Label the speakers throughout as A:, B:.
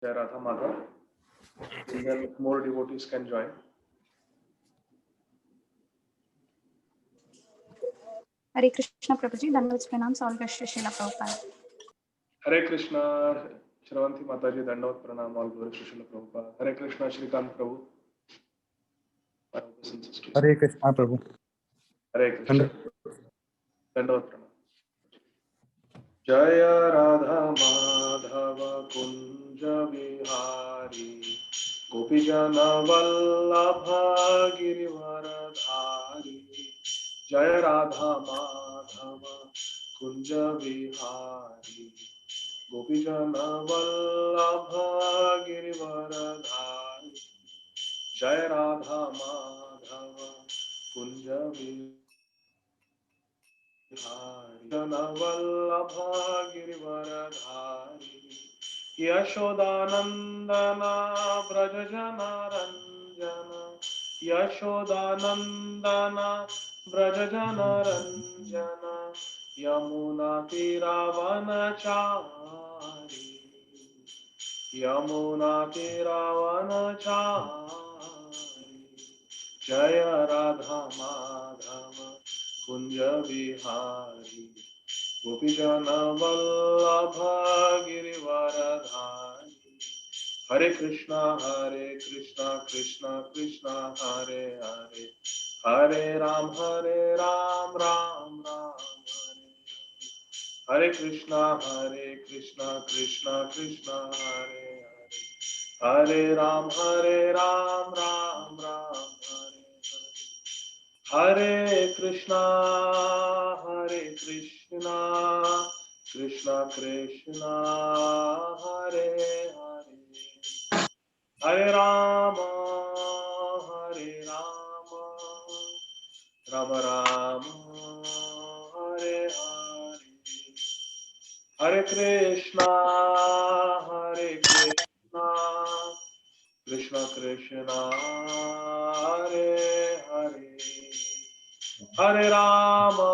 A: Jai Radha Madhav. And then more devotees can join.
B: Hare Krishna Prabhuji, Dandavats Pranams, all Shri Srila Prabhupada.
A: Hare Krishna, Shravanti Mataji, Dandavat Pranam, all glory to Srila Prabhupada. Hare Krishna, Shrikant Prabhu.
C: Hare Krishna Prabhu.
A: Hare Krishna. Dandavat Pranam. Jaya Radha Madhava Kunja Vihari Gopijana Vallabha Girivaradhari Jaya Radha Madhava Kunja Vihari Gopijana Vallabha Girivaradhari Jaya Radha Madhava Kunja Vihari Vallabha Girivaradhari Yashodanandana Brajajana Ranjana Yashodanandana Brajajana Ranjana Yamuna Tiravanachari Yamuna Tiravanachari Jaya Radha Madhava Kunja Vihari Gopijana Vallabha Girivaradhari Hare Krishna Krishna Krishna Hare Hare Hare Ram Ram Ram Hare Hare Krishna Krishna Krishna Hare Hare Hare Ram Ram Ram Hare Krishna Krishna Krishna Hare Hare Hare Rama Rama Rama Hare Hare Hare Krishna Krishna Krishna Hare Hare Hare Rama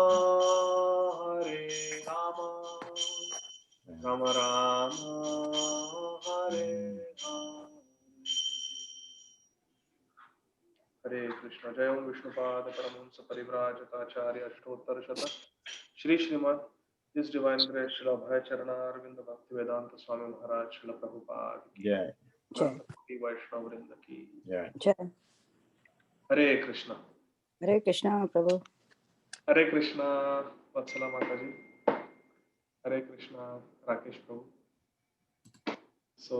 A: Rama Rama Hare Hare Hare Krishna Jai Om Vishnupada Paramahamsa Parivrajatacharya Ashtottar Shata Shri Srimad His Divine Grace Srila Abhay Charana Arvinda Bhaktivedanta Swami Maharaj Srila Prabhupada ki
D: Jai.
A: Bhakti Vaishnava Vrinda ki
D: Jai.
B: Jai.
A: Hare Krishna.
B: Hare Krishna Prabhu.
A: Hare Krishna Vatsala Mataji. Hare Krishna Rakesh Prabhu. So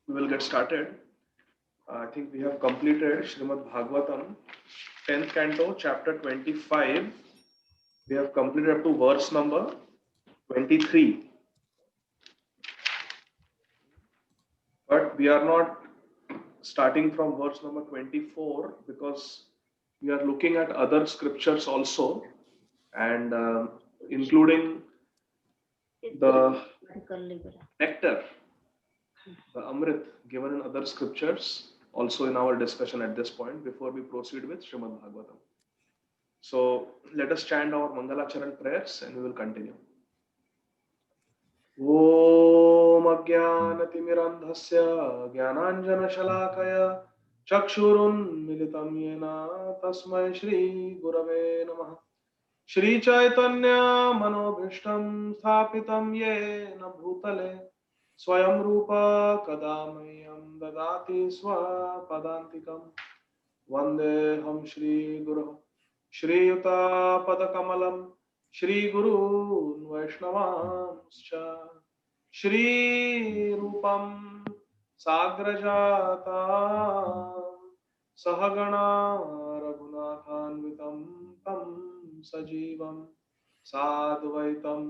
A: we will get started. I think we have completed Srimad Bhagavatam 10th canto chapter 25. We have completed up to verse number 23. But we are not starting from verse number 24 because we are looking at other scriptures also, and including the nectar, the Amrit given in other scriptures also in our discussion at this point before we proceed with Srimad Bhagavatam. So let us chant our Mangalacharan prayers and we will continue. Om Ajnanatimirandhasya Jnananjanashalakaya Chakshurunmilitam Yena Tasmai Shri Gurave Namah Shri Chaitanya Manobhishtam Sthapitam Yena Bhutale Swayam Rupa Kadamayam Dadati Swapadantikam Vandeham Shri Guru Shri Yuta Padakamalam Shri Guru Vaishnavanscha Shri Rupam Sagrajata Sahagana Raghunathanvitam Tam Sajivam Sadvaitam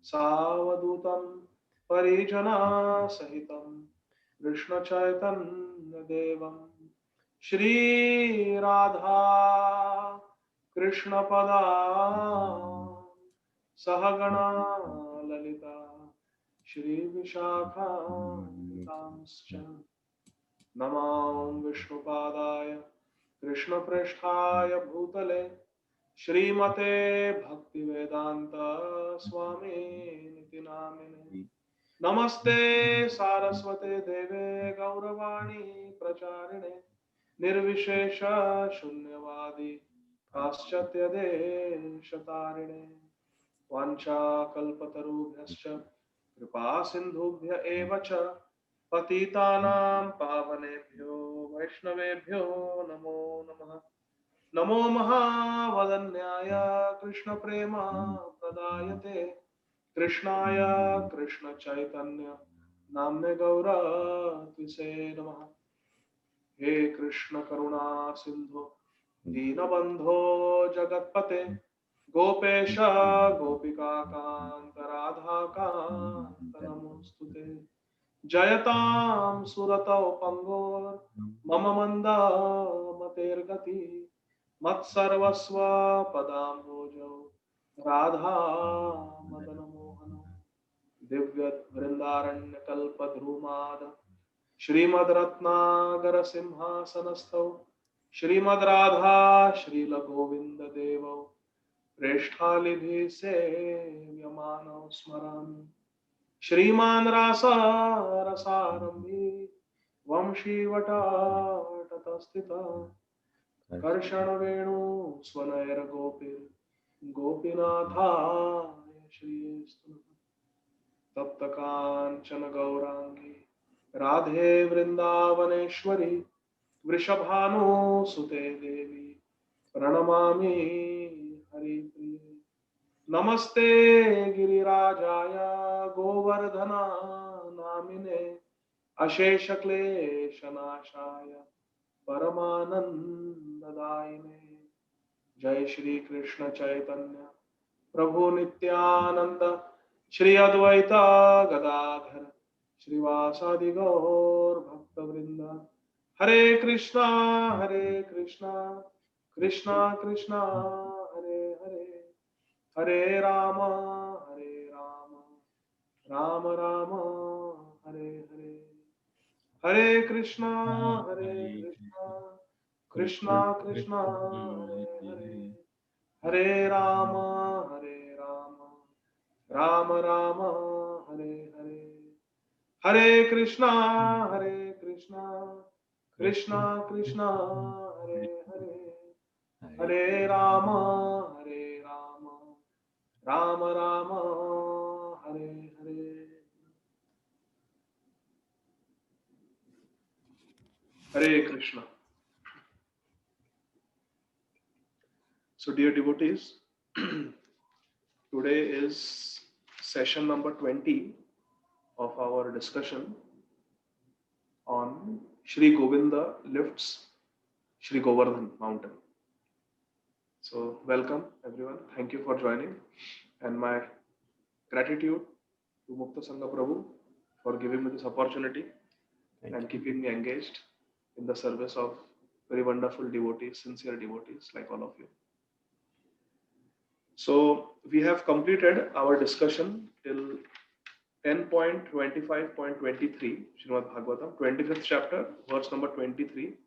A: Savadutam Parijana Sahitam Krishna Chaitanya Devam Shri Radha Krishna Pada Sahagana Lalita Shri Vishakha Tamscha Namam Vishnupadaya Krishna Prishthaya Bhutale Shrimate Bhaktivedanta Swami Niti Namine नमस्ते सारस्वते देवे गौरवाणी प्रचारिणे निर्विशेष शून्यवादी पाश्चात्य देशतारिणे वाञ्छाकल्पतरुभ्यश्च कृपा सिन्धुभ्य एव च पतितानां पावनेभ्यो वैष्णवेभ्यो नमो नमः। नमो महावदन्याय कृष्णप्रेम प्रदायते कृष्णाय कृष्णचैतन्य नाम्ने गौरत्विषे नमः। हे कृष्ण करुणा सिंधु दीनबंधो जगत्पते गोपेश गोपिका कांत राधा कांत नमोस्तुते। जयतां सुरतौ पंगोर मम मतेर्गति मत्सर्वस्व पदाम्भोजौ राधा मदन मोहन दिव्य वृंदारण्य कल्पद्रुमाद श्रीमद् रत्नागर सिंहासनस्थौ श्रीमद् राधा श्रील गोविंद देवौ प्रेष्ठालिभिः सेव्यमानौ स्मरामि श्रीमान् रसारसारम्भी वंशीवटाटतस्थितः कर्षणवेणु स्वनैर्गोपीर् गोपीनाथाय श्रीस्तु तप्त कांचन गौरांगी राधे वृंदावनेश्वरी वृषभानुसुते देवी प्रणमामि हरिप्रिये। नमस्ते गिरिराजाय गोवर्धनानामिने अशेषक्लेशनाशाय परमानन्ददायिने। जय श्री कृष्ण चैतन्य प्रभु नित्यानंद श्री अद्वैता गदाधर श्रीवासादि गौर भक्तवृंद। हरे कृष्णा कृष्णा कृष्णा हरे हरे हरे राम राम राम हरे हरे। हरे कृष्णा कृष्णा कृष्णा हरे हरे हरे राम राम राम हरे हरे। हरे कृष्णा कृष्णा कृष्णा हरे हरे हरे राम राम राम हरे हरे। हरे Krishna. So dear devotees, today is session number 20 of our discussion on Shri Govinda lifts Shri Govardhan mountain. So welcome everyone. Thank you for joining, and my gratitude to Mukta Sangha Prabhu for giving me this opportunity and keeping me engaged in the service of very wonderful devotees, sincere devotees like all of you. So we have completed our discussion till 10.25.23 Srimad Bhagavatam, 25th chapter, verse number 23.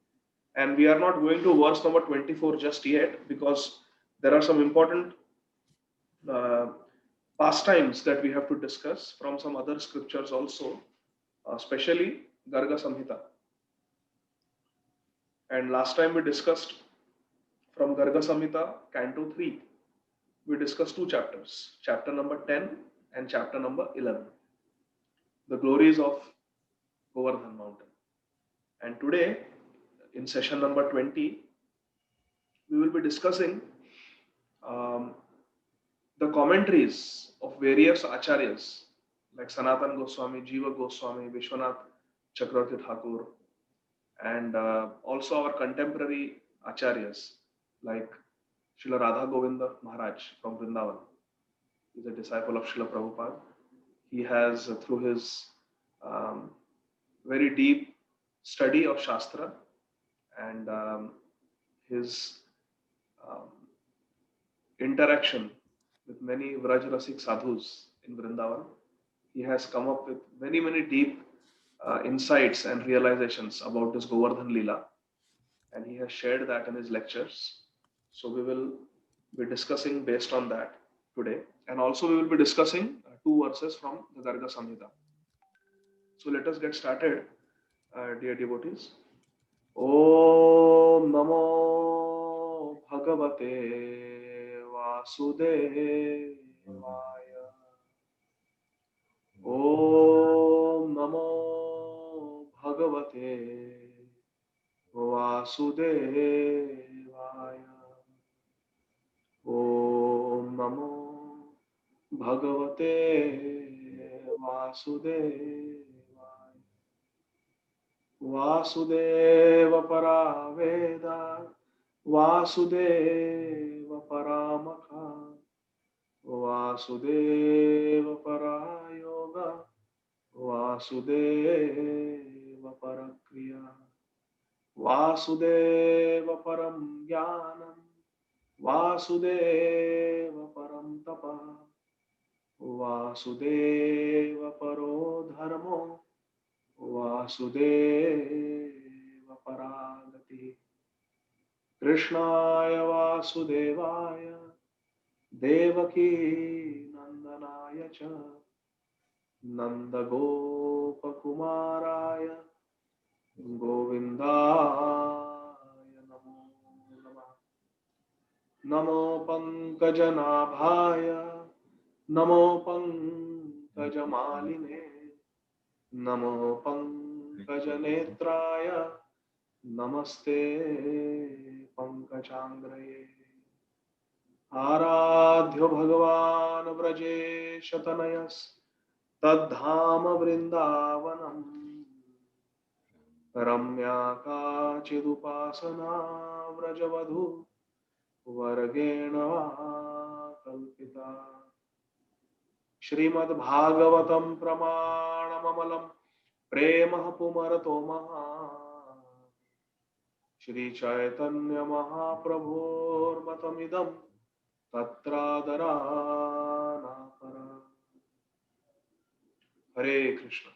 A: And we are not going to verse number 24 just yet because there are some important uh, pastimes that we have to discuss from some other scriptures also, especially Garga Samhita. And last time we discussed from Garga Samhita, Canto 3, we discussed two chapters, chapter number 10 and chapter number 11, the glories of Govardhan mountain. And today, in session number 20, we will be discussing um, the commentaries of various acharyas like Sanatan Goswami, Jiva Goswami, Vishwanath Chakravarti Thakur, and also our contemporary acharyas like Srila Radha Govinda Maharaj from Vrindavan. He is a disciple of Srila Prabhupada. He has, through his very deep study of Shastra and his um, interaction with many Vrajrasik sadhus in Vrindavan, he has come up with many deep insights and realizations about this Govardhan Leela, and he has shared that in his lectures. So we will be discussing based on that today, and also we will be discussing two verses from the Garga Samhita. So let us get started, dear devotees. Om Namo Bhagavate Vasudevaya. Om Namo Bhagavate Vasudevaya. Om Namo Bhagavate Vasudevaya. Vasudeva Paraveda Vasudeva Paramaka Vasudeva Parayoga Vasudeva Parakriya Vasudeva Param Jnanam Vasudeva Param Tapa Vasudeva Paro Dharmo Vasudeva Paragati Krishnaya Vasudevaya Devaki Nandanaya Cha Nanda Gopa Kumaraya Govindaya Namo Namah Namo Pankajanabhaya Namo Pankajamaline Namo Pankajanetraya Namaste Pankajanggraye Aradhyo Bhagavan Vrajesh Tanayas Tadhama Vrindavanam Ramya Kachidupasana Vrajavadhu Vargena Kalpita Shrimad Bhagavatam Pramanamamalam Premah Pumarato Maha Shri Chaitanya Mahaprabhur Matamidam Tatradarana Para. Hare Krishna.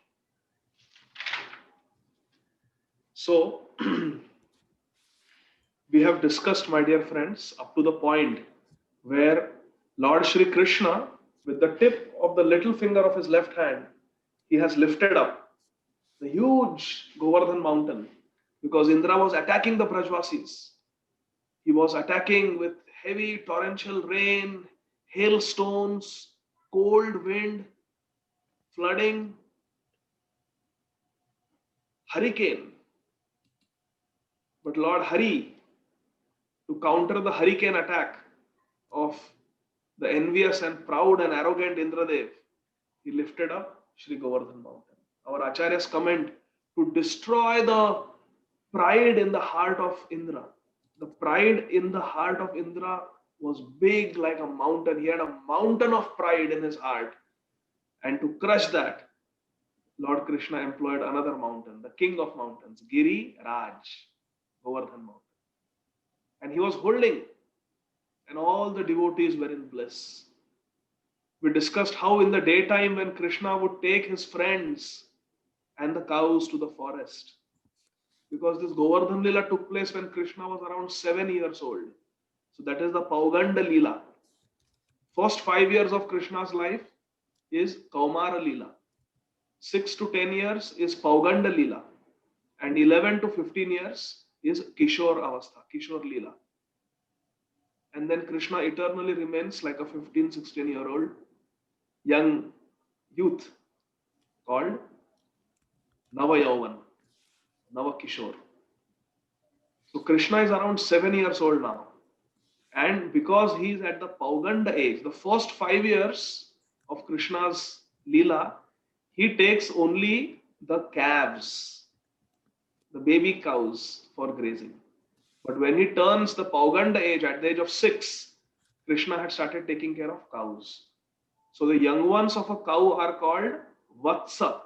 A: So, we have discussed, my dear friends, up to the point where Lord Shri Krishna, with the tip of the little finger of his left hand, he has lifted up the huge Govardhan mountain, because Indra was attacking the Brajvasis. He was attacking with heavy torrential rain, hailstones, cold wind, flooding, hurricane. But Lord Hari, to counter the hurricane attack of the envious and proud and arrogant Indradev, he lifted up Shri Govardhan mountain. Our acharyas comment, to destroy the pride in the heart of Indra. The pride in the heart of Indra was big like a mountain. He had a mountain of pride in his heart. And to crush that, Lord Krishna employed another mountain, the king of mountains, Giri Raj, Govardhan mountain. And he was holding, and all the devotees were in bliss. We discussed how in the daytime when Krishna would take his friends and the cows to the forest, because this Govardhan Lila took place when Krishna was around 7 years old. So that is the Pauganda Lila. First 5 years of Krishna's life is Kaumara Lila. 6 to 10 years is Pauganda Lila. And 11 to 15 years is Kishore Avastha, Kishore Lila. And then Krishna eternally remains like a 15, 16-year-old young youth called Navayauvan, Navakishore. So Krishna is around 7 years old now. And because he is at the Pauganda age, the first 5 years of Krishna's Leela, he takes only the calves, the baby cows for grazing. But when he turns the Pauganda age, at the age of 6, Krishna had started taking care of cows. So the young ones of a cow are called Vatsa.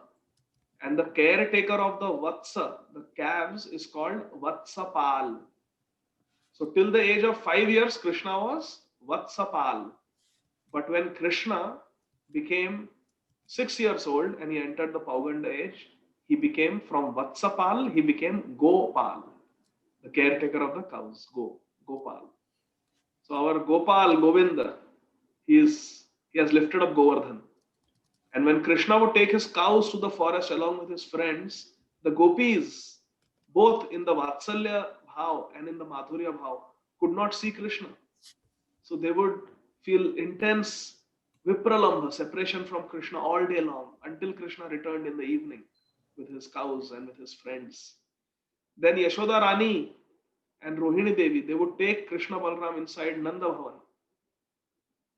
A: And the caretaker of the Vatsa, the calves, is called Vatsapal. So till the age of 5 years, Krishna was Vatsapal. But when Krishna became 6 years old and he entered the Pauganda age, he became, from Vatsapal, he became Gopal, the caretaker of the cows, Gopal. So our Gopal, Govinda, he has lifted up Govardhan. And when Krishna would take his cows to the forest along with his friends, the gopis, both in the Vatsalya bhav and in the Madhurya bhav, could not see Krishna. So they would feel intense vipralambha, separation from Krishna all day long until Krishna returned in the evening with his cows and with his friends. Then Yashoda Rani and Rohini Devi, they would take Krishna Balram inside Nanda Bhavan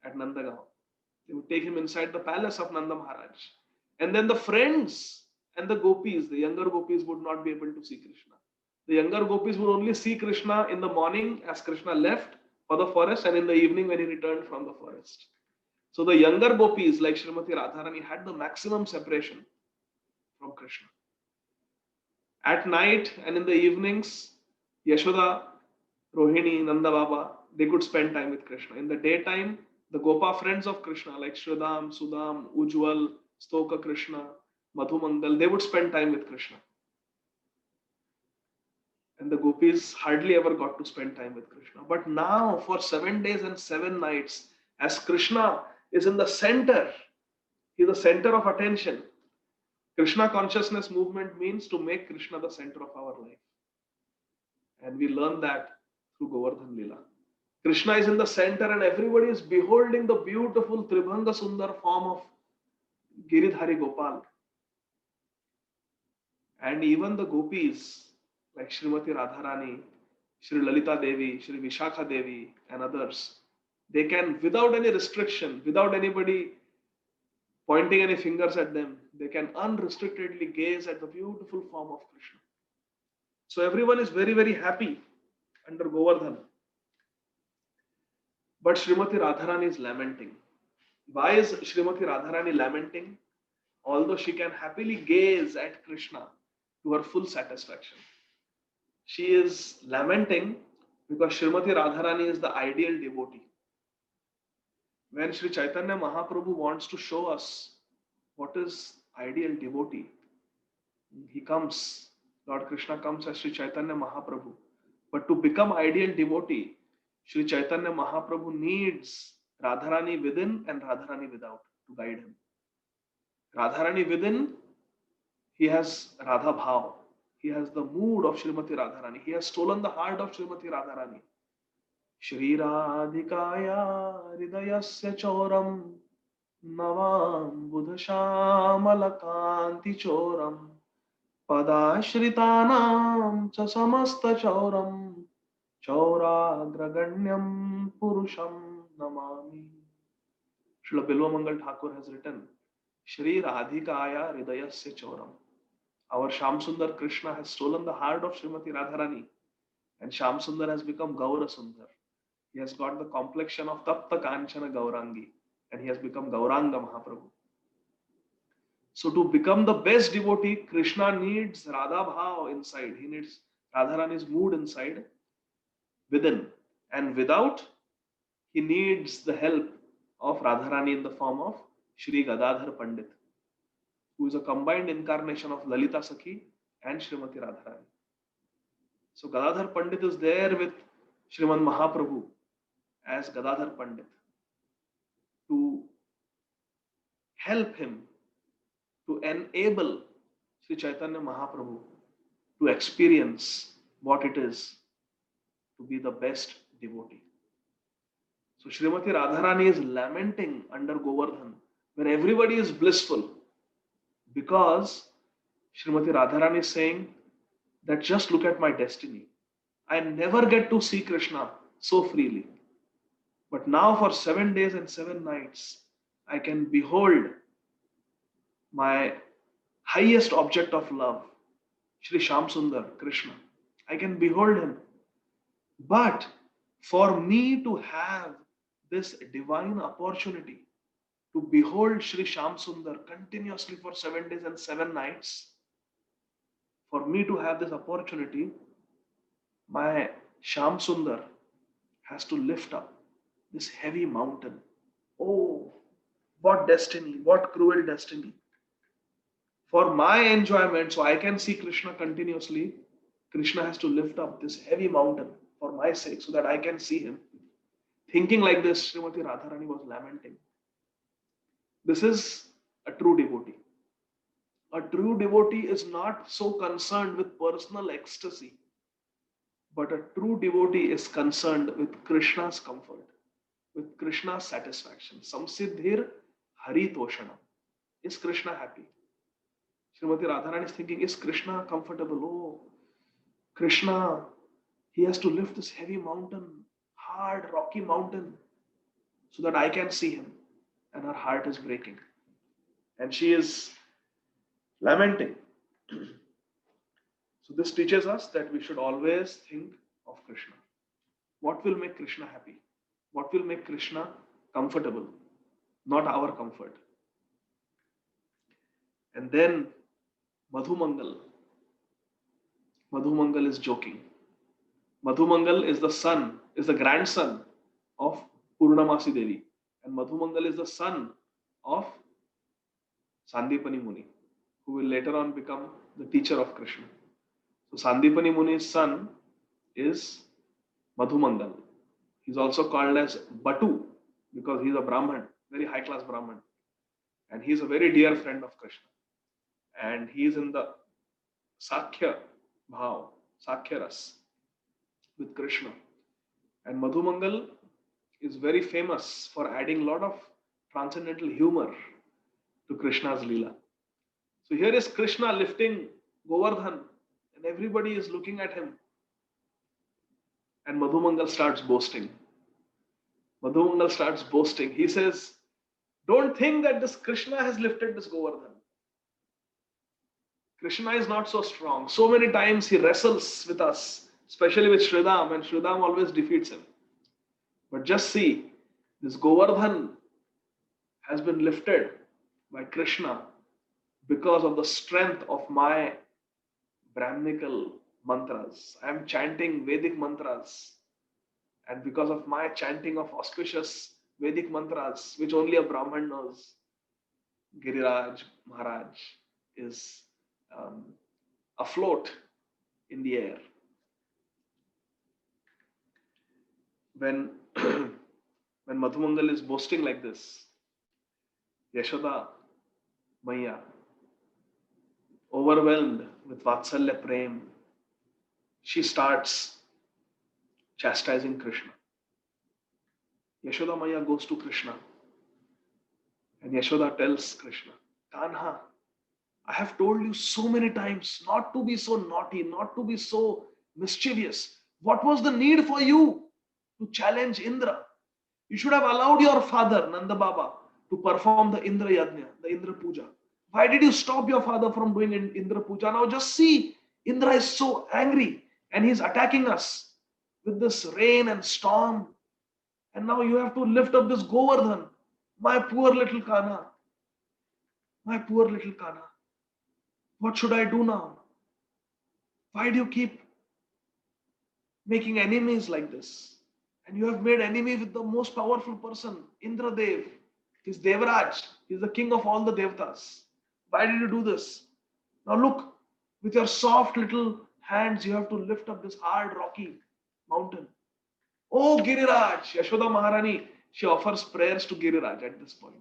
A: at Nandagaon. They would take him inside the palace of Nanda Maharaj. And then the friends and the gopis, the younger gopis, would not be able to see Krishna. The younger gopis would only see Krishna in the morning as Krishna left for the forest and in the evening when he returned from the forest. So the younger gopis like Srimati Radharani had the maximum separation from Krishna. At night and in the evenings, Yashoda, Rohini, Nanda Baba, they could spend time with Krishna. In the daytime, the Gopa friends of Krishna like Shridham, Sudam, Ujwal, Stoka Krishna, Madhumangal, they would spend time with Krishna. And the gopis hardly ever got to spend time with Krishna. But now, for 7 days and 7 nights, as Krishna is in the center, he is the center of attention. Krishna consciousness movement means to make Krishna the center of our life. And we learn that through Govardhan Leela. Krishna is in the center and everybody is beholding the beautiful Tribhanga Sundar form of Giridhari Gopal. And even the gopis like Srimati Radharani, Sri Lalita Devi, Sri Vishakha Devi and others, they can, without any restriction, without anybody pointing any fingers at them, they can unrestrictedly gaze at the beautiful form of Krishna. So everyone is very, very happy under Govardhan. But Srimati Radharani is lamenting. Why is Srimati Radharani lamenting? Although she can happily gaze at Krishna to her full satisfaction, she is lamenting because Srimati Radharani is the ideal devotee. When Sri Chaitanya Mahaprabhu wants to show us what is ideal devotee, he comes, Lord Krishna comes as Sri Chaitanya Mahaprabhu. But to become ideal devotee, Sri Chaitanya Mahaprabhu needs Radharani within and Radharani without to guide him. Radharani within, he has Radha Bhav. He has the mood of Srimati Radharani. He has stolen the heart of Srimati Radharani. Shri Radhikaya Hridayasya Choram Navam Budhashamalakanti Choram Padashritanam cha samasta Choram Chauragraganyam Purusham Namami. Srila Bilva Mangal Thakur has written, Shri Radhikaya Hridayasya Choram. Our Sham Sundar Krishna has stolen the heart of Srimati Radharani, and Sham Sundar has become Gaura Sundar. He has got the complexion of Tapta Kanchana Gaurangi, and he has become Gauranga Mahaprabhu. So to become the best devotee, Krishna needs Radha Bhav inside. He needs Radharani's mood inside, within. And without, he needs the help of Radharani in the form of Shri Gadadhar Pandit, who is a combined incarnation of Lalita Sakhi and Srimati Radharani. So Gadadhar Pandit is there with Sriman Mahaprabhu as Gadadhar Pandit to help him, to enable Sri Chaitanya Mahaprabhu to experience what it is to be the best devotee. So Srimati Radharani is lamenting under Govardhan, where everybody is blissful, because Srimati Radharani is saying that just look at my destiny. I never get to see Krishna so freely. But now for 7 days and 7 nights, I can behold my highest object of love, Shri Sham Sundar Krishna. I can behold him. But for me to have this divine opportunity to behold Shri Sham Sundar continuously for 7 days and 7 nights, for me to have this opportunity, my Sham Sundar has to lift up this heavy mountain. Oh, what destiny, what cruel destiny. For my enjoyment, so I can see Krishna continuously, Krishna has to lift up this heavy mountain for my sake so that I can see him. Thinking like this, Srimati Radharani was lamenting. This is a true devotee. A true devotee is not so concerned with personal ecstasy, but a true devotee is concerned with Krishna's comfort, with Krishna's satisfaction. Samsiddhir Hari Toshana. Is Krishna happy? Srimati Radharani is thinking, is Krishna comfortable? Oh, Krishna, he has to lift this heavy mountain, hard, rocky mountain, so that I can see him. And her heart is breaking. And she is lamenting. So this teaches us that we should always think of Krishna. What will make Krishna happy? What will make Krishna comfortable? Not our comfort. And then Madhumangal. Madhumangal is joking. Madhumangal is the grandson of Purnamasi Devi. And Madhumangal is the son of Sandipani Muni, who will later on become the teacher of Krishna. So Sandipani Muni's son is Madhumangal. He's also called as Batu because he's a Brahman, very high class Brahman. And he's a very dear friend of Krishna. And he's in the Sakhya Bhav, Sakhya Ras with Krishna. And Madhumangal is very famous for adding a lot of transcendental humor to Krishna's Leela. So here is Krishna lifting Govardhan and everybody is looking at him. And Madhumangal starts boasting. Madhumangal starts boasting. He says, don't think that this Krishna has lifted this Govardhan. Krishna is not so strong. So many times he wrestles with us, especially with Sridham, and Sridham always defeats him. But just see, this Govardhan has been lifted by Krishna because of the strength of my Brahminical mantras. I am chanting Vedic mantras. And because of my chanting of auspicious Vedic mantras, which only a Brahman knows, Giriraj Maharaj is afloat in the air. When Madhumangal is boasting like this, Yashoda Maya, overwhelmed with Vatsalya Prem, she starts chastising Krishna. Yashoda Maya goes to Krishna and Yashoda tells Krishna, Kanha, I have told you so many times not to be so naughty, not to be so mischievous. What was the need for you to challenge Indra? You should have allowed your father, Nanda Baba, to perform the Indra Yajna, the Indra Puja. Why did you stop your father from doing Indra Puja? Now just see, Indra is so angry and he's attacking us with this rain and storm. And now you have to lift up this Govardhan. My poor little Kana. My poor little Kana. What should I do now? Why do you keep making enemies like this? And you have made enemy with the most powerful person, Indra Dev. He's Devraj. He's the king of all the Devtas. Why did you do this? Now look, with your soft little hands, you have to lift up this hard, rocky mountain. Oh, Giriraj, Yashoda Maharani, she offers prayers to Giriraj at this point.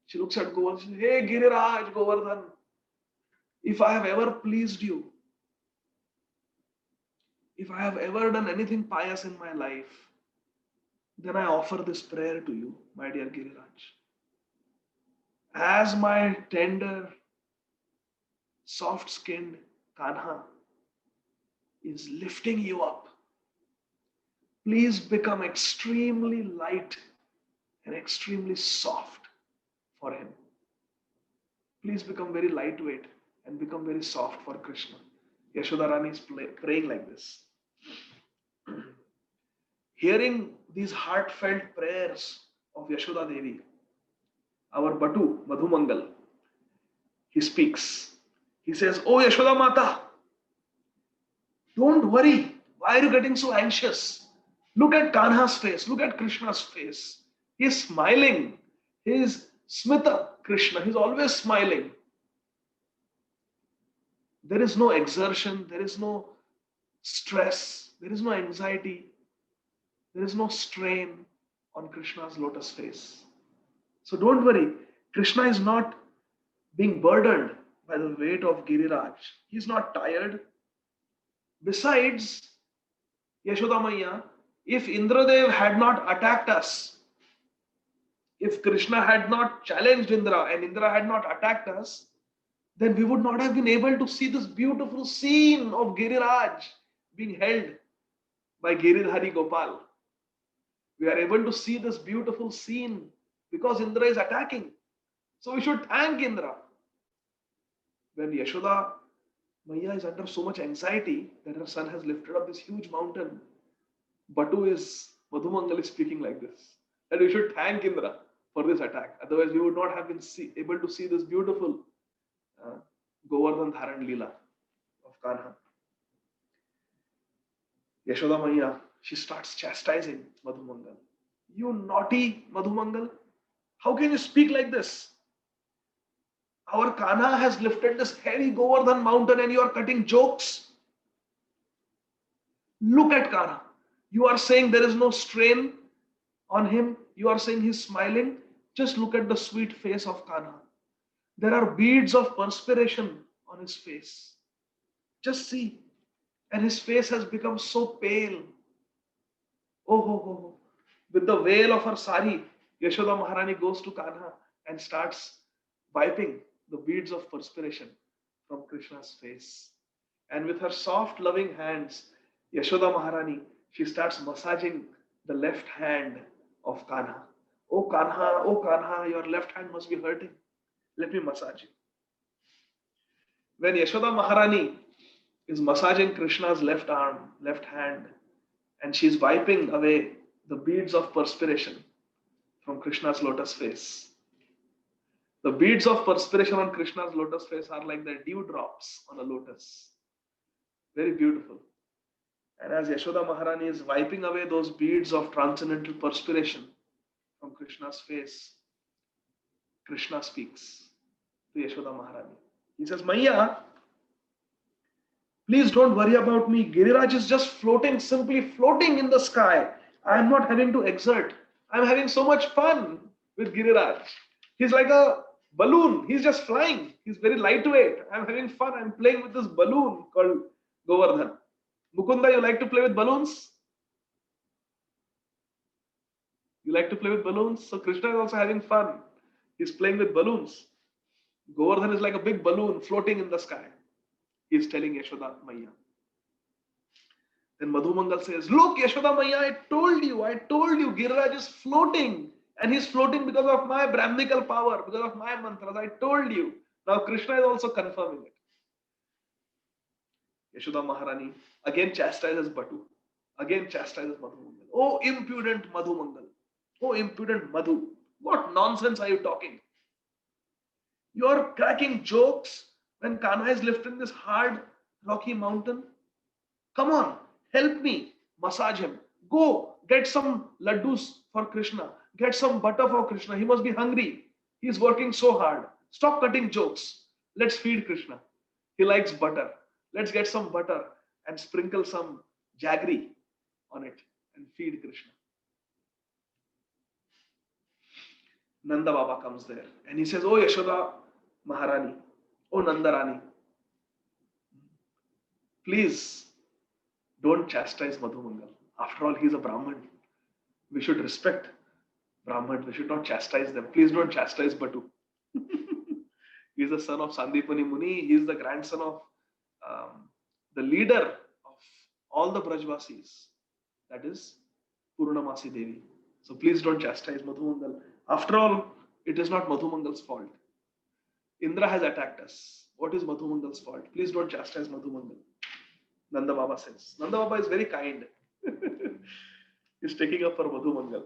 A: She looks at Govardhan, she says, hey, Giriraj, Govardhan, if I have ever pleased you, if I have ever done anything pious in my life, then I offer this prayer to you, my dear Giriraj. As my tender, soft-skinned Kanha is lifting you up, please become extremely light and extremely soft for him. Please become very lightweight and become very soft for Krishna. Yashoda Rani is praying like this. Hearing these heartfelt prayers of Yashoda Devi, our Batu, Madhumangal, he speaks. He says, oh Yashoda Mata, don't worry. Why are you getting so anxious? Look at Kanha's face. Look at Krishna's face. He is smiling. He is Smita Krishna. He's always smiling. There is no exertion. There is no stress. There is no anxiety. There is no strain on Krishna's lotus face. So don't worry. Krishna is not being burdened by the weight of Giriraj. He's not tired. Besides, Yashoda Maiya, if Indradev had not attacked us, if Krishna had not challenged Indra and Indra had not attacked us, then we would not have been able to see this beautiful scene of Giriraj being held by Giridhari Gopal. We are able to see this beautiful scene because Indra is attacking. So we should thank Indra. When Yashoda Maiya is under so much anxiety that her son has lifted up this huge mountain, Madhumangal is speaking like this, that we should thank Indra for this attack. Otherwise, we would not have been able to see this beautiful Govardhan Dharan Leela of Kanha. Yashoda Maiya, she starts chastising Madhumangal. You naughty Madhumangal, how can you speak like this? Our Kanha has lifted this heavy Govardhan mountain and you are cutting jokes. Look at Kanha. You are saying there is no strain on him. You are saying he's smiling. Just look at the sweet face of Kanha. There are beads of perspiration on his face. Just see. And his face has become so pale. Oh, ho, ho, ho. With the veil of her sari, Yashoda Maharani goes to Kanha and starts wiping the beads of perspiration from Krishna's face. And with her soft, loving hands, Yashoda Maharani, she starts massaging the left hand of Kanha. Oh Kanha, your left hand must be hurting. Let me massage you. When Yashoda Maharani is massaging Krishna's left arm, left hand, and she's wiping away the beads of perspiration from Krishna's lotus face. The beads of perspiration on Krishna's lotus face are like the dewdrops on a lotus. Very beautiful. And as Yashoda Maharani is wiping away those beads of transcendental perspiration from Krishna's face, Krishna speaks to Yashoda Maharani. He says, Maiya, please don't worry about me. Giriraj is just floating, simply floating in the sky. I am not having to exert. I am having so much fun with Giriraj. He's like a balloon. He's just flying. He's very lightweight. I'm having fun. I'm playing with this balloon called Govardhan. Mukunda, you like to play with balloons? You like to play with balloons? So Krishna is also having fun. He's playing with balloons. Govardhan is like a big balloon floating in the sky. He's telling Yashoda Maiya. Then Madhumangal says, look, Yashoda Maiya, I told you, Giriraj is floating. And he's floating because of my Brahminical power, because of my mantras. I told you. Now Krishna is also confirming it. Yashoda Maharani again chastises Batu. Again chastises Madhumangal. Oh, impudent Madhumangal. Oh, impudent Madhu. What nonsense are you talking? You are cracking jokes when Kanha is lifting this hard, rocky mountain. Come on, help me massage him. Go get some laddus for Krishna. Get some butter for Krishna. He must be hungry. He's working so hard. Stop cutting jokes. Let's feed Krishna. He likes butter. Let's get some butter and sprinkle some jaggery on it and feed Krishna. Nanda Baba comes there and he says, oh Yashoda Maharani, oh Nandarani, please don't chastise Madhumangal. After all, he's a Brahman. We should respect Brahman. We should not chastise them. Please don't chastise Batu. He's the son of Sandipani Muni. He's the grandson of the leader of all the Brajvasis. That is Purnamasi Devi. So please don't chastise Madhumangal. After all, it is not Madhumangal's fault. Indra has attacked us. What is Madhumangal's fault? Please don't chastise Madhumangal. Nanda Baba says. Nanda Baba is very kind. He's taking up for Madhumangal.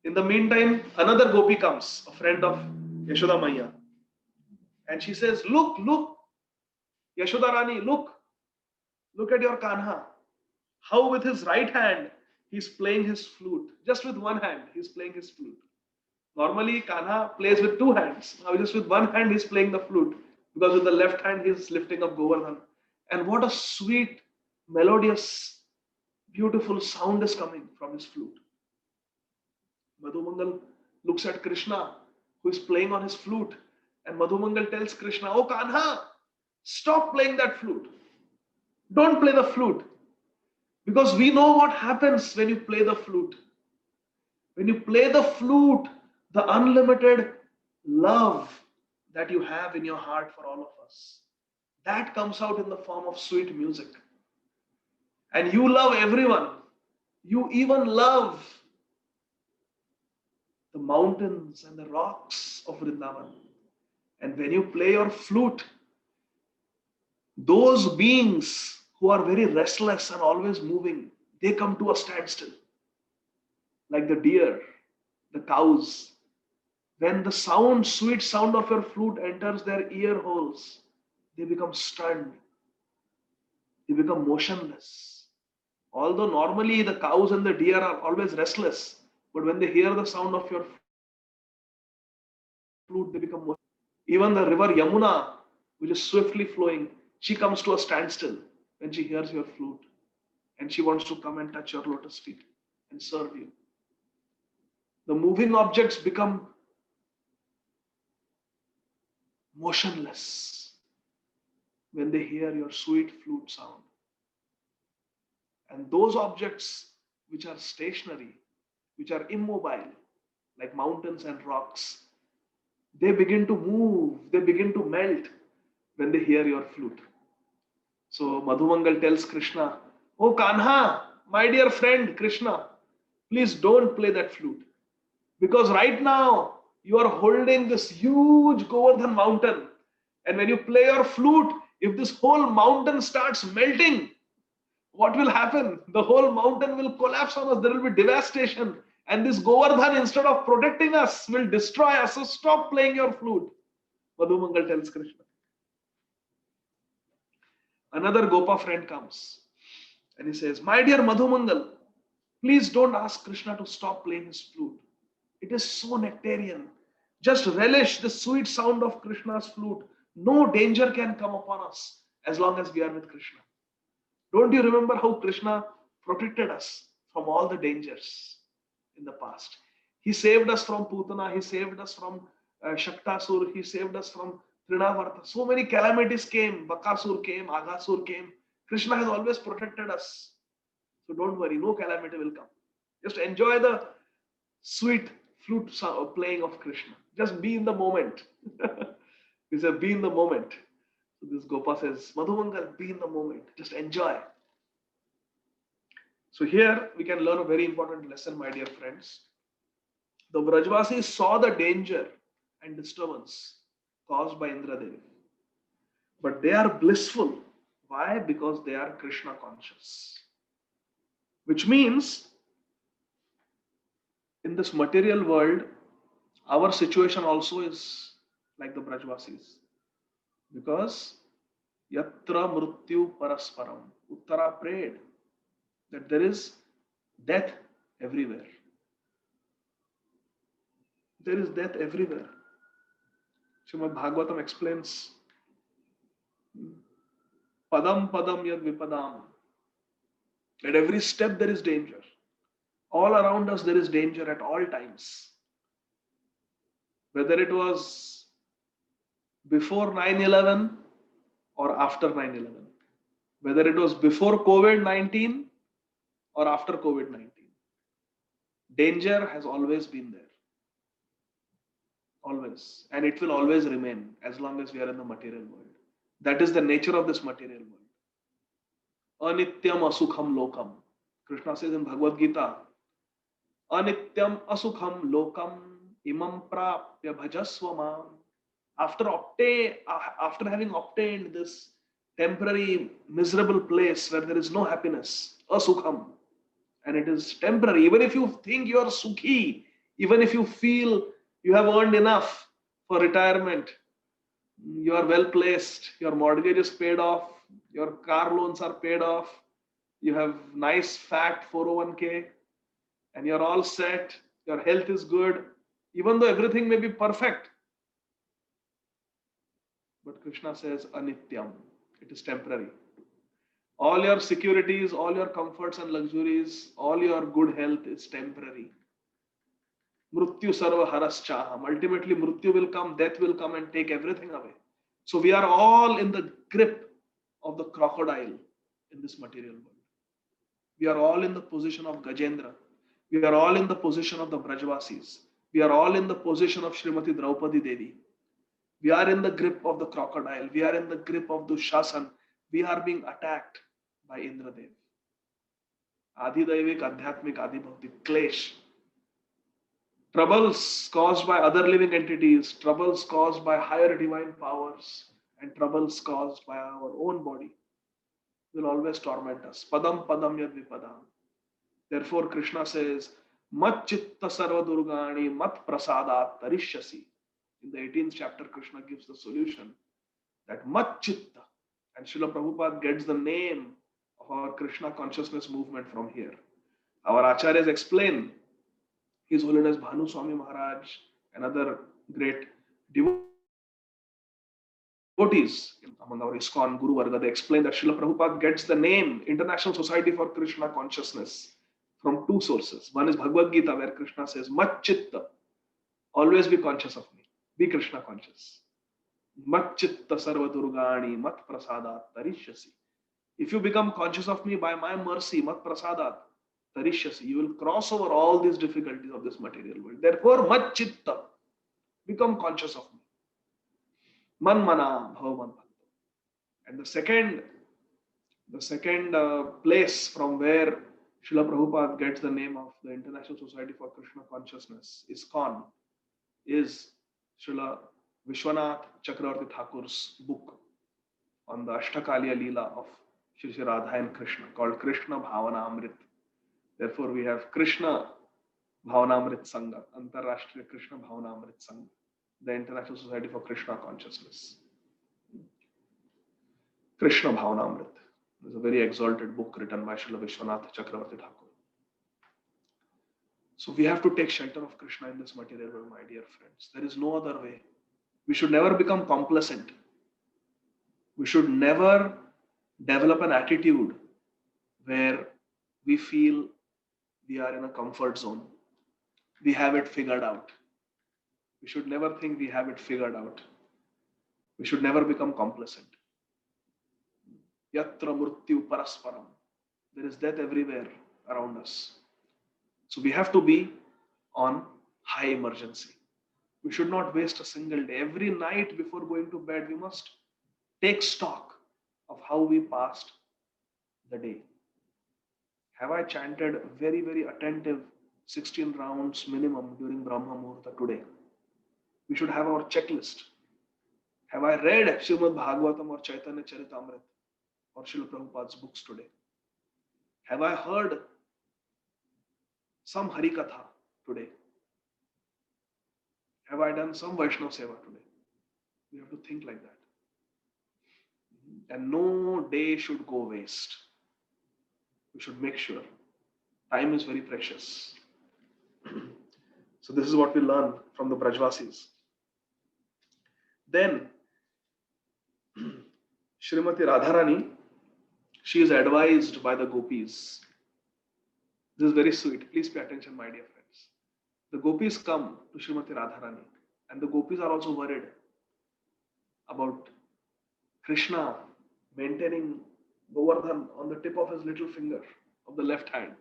A: In the meantime, another gopi comes, a friend of Yashoda Maiya. And she says, look, Yashoda Rani, look at your Kanha. How with his right hand, he's playing his flute. Just with one hand, he's playing his flute. Normally, Kanha plays with two hands. Now, just with one hand, he's playing the flute. Because with the left hand, he's lifting up Govardhan. And what a sweet, melodious, beautiful sound is coming from his flute. Madhumangal looks at Krishna, who is playing on his flute. And Madhumangal tells Krishna, "Oh Kanha, stop playing that flute. Don't play the flute. Because we know what happens when you play the flute. When you play the flute, the unlimited love that you have in your heart for all of us, that comes out in the form of sweet music. And you love everyone. You even love the mountains and the rocks of Vrindavan. And when you play your flute, those beings who are very restless and always moving, they come to a standstill. Like the deer, the cows. When the sound, sweet sound of your flute enters their ear holes, they become stunned. They become motionless. Although normally the cows and the deer are always restless, but when they hear the sound of your flute, they become motionless. Even the river Yamuna, which is swiftly flowing, she comes to a standstill when she hears your flute, and she wants to come and touch your lotus feet and serve you. The moving objects become motionless when they hear your sweet flute sound. And those objects which are stationary, which are immobile, like mountains and rocks, they begin to move, they begin to melt when they hear your flute. So Madhumangal tells Krishna, "Oh Kanha, my dear friend Krishna, please don't play that flute. Because right now you are holding this huge Govardhan mountain. And when you play your flute, if this whole mountain starts melting, what will happen? The whole mountain will collapse on us. There will be devastation. And this Govardhan, instead of protecting us, will destroy us. So stop playing your flute." Madhumangal tells Krishna. Another Gopa friend comes and he says, "My dear Madhumangal, please don't ask Krishna to stop playing his flute. It is so nectarian. Just relish the sweet sound of Krishna's flute. No danger can come upon us as long as we are with Krishna." Don't you remember how Krishna protected us from all the dangers in the past? He saved us from Putana, he saved us from Shaktasur, he saved us from Trinavarta. So many calamities came. Bakasur came, Aghasur came. Krishna has always protected us. So don't worry, no calamity will come. Just enjoy the sweet flute playing of Krishna. Just be in the moment. He said, "Be in the moment." So this Gopa says, "Madhumangal, be in the moment. Just enjoy." So here we can learn a very important lesson, my dear friends. The Brajvasis saw the danger and disturbance caused by Indradev, but they are blissful. Why? Because they are Krishna conscious. Which means in this material world, our situation also is like the Brajvasis. Because Yatra Mrityu Parasparam, Uttara prayed that there is death everywhere. There is death everywhere. Srimad Bhagavatam explains, Padam Padam Yad Vipadam. At every step there is danger. All around us there is danger at all times. Whether it was before 9/11 or after 9/11. Whether it was before COVID-19 or after COVID-19. Danger has always been there. Always. And it will always remain as long as we are in the material world. That is the nature of this material world. Anityam asukham lokam. Krishna says in Bhagavad Gita, Anityam asukham lokam imam prapya bhajasvama. After having obtained this temporary miserable place where there is no happiness, asukham, and it is temporary. Even if you think you are sukhi, even if you feel you have earned enough for retirement, you are well placed, your mortgage is paid off, your car loans are paid off, you have nice fat 401k, and you're all set, your health is good, even though everything may be perfect. But Krishna says, Anityam, it is temporary. All your securities, all your comforts and luxuries, all your good health is temporary. Mrityu sarva haraschaham. Ultimately, Mrityu will come, death will come and take everything away. So we are all in the grip of the crocodile in this material world. We are all in the position of Gajendra. We are all in the position of the Brajvasis. We are all in the position of Srimati Draupadi Devi. We are in the grip of the crocodile. We are in the grip of Dushasan. We are being attacked by Indradev. Adidaivik, Adhyatmik, Adibhautik, Klesh. Troubles caused by other living entities, troubles caused by higher divine powers, and troubles caused by our own body will always torment us. Padam padam yad vipadam. Therefore, Krishna says, Mat chitta sarva durgani mat prasadat tarishyasi. In the 18th chapter, Krishna gives the solution that mat chitta. And Srila Prabhupada gets the name of our Krishna consciousness movement from here. Our acharyas explain, His Holiness Bhanu Swami Maharaj and other great devotees among our ISKCON Guru Varga, they explain that Srila Prabhupada gets the name International Society for Krishna Consciousness from two sources. One is Bhagavad Gita, where Krishna says, Mat chitta, always be conscious of me, be Krishna conscious. Mat chitta sarva durgani mat prasadat tarishyasi. If you become conscious of me by my mercy, mat prasadat tarishyasi, you will cross over all these difficulties of this material world. Therefore, mat chitta, become conscious of me. Man mana bhavaman bhakto. And the second place from where Srila Prabhupada gets the name of the International Society for Krishna Consciousness, ISKCON, is Srila Vishwanath Chakravarti Thakur's book on the Ashtakaliya Leela of Shri Shri Radha and Krishna, called Krishna Bhavanamrit. Therefore, we have Krishna Bhavanamrit Sangha, Antarashtriya Krishna Bhavanamrit Sangha, the International Society for Krishna Consciousness. Krishna Bhavanamrit is a very exalted book written by Srila Vishwanath Chakravarti Thakur. So we have to take shelter of Krishna in this material world, my dear friends. There is no other way. We should never become complacent. We should never develop an attitude where we feel we are in a comfort zone. We have it figured out. We should never think we have it figured out. We should never become complacent. Yatra mrityu parasparam. There is death everywhere around us. So we have to be on high emergency. We should not waste a single day. Every night before going to bed, we must take stock of how we passed the day. Have I chanted very, very attentive 16 rounds minimum during Brahma Muhurta today? We should have our checklist. Have I read Srimad Bhagavatam or Chaitanya Charitamrita or Srila Prabhupada's books today? Have I heard some Harikatha today? Have I done some Vaishnava Seva today? We have to think like that. And no day should go waste. We should make sure. Time is very precious. So this is what we learn from the Brajvasis. Then Srimati Radharani, she is advised by the gopis. This is very sweet. Please pay attention, my dear friends. The gopis come to Srimati Radharani, and the gopis are also worried about Krishna maintaining Govardhan on the tip of his little finger of the left hand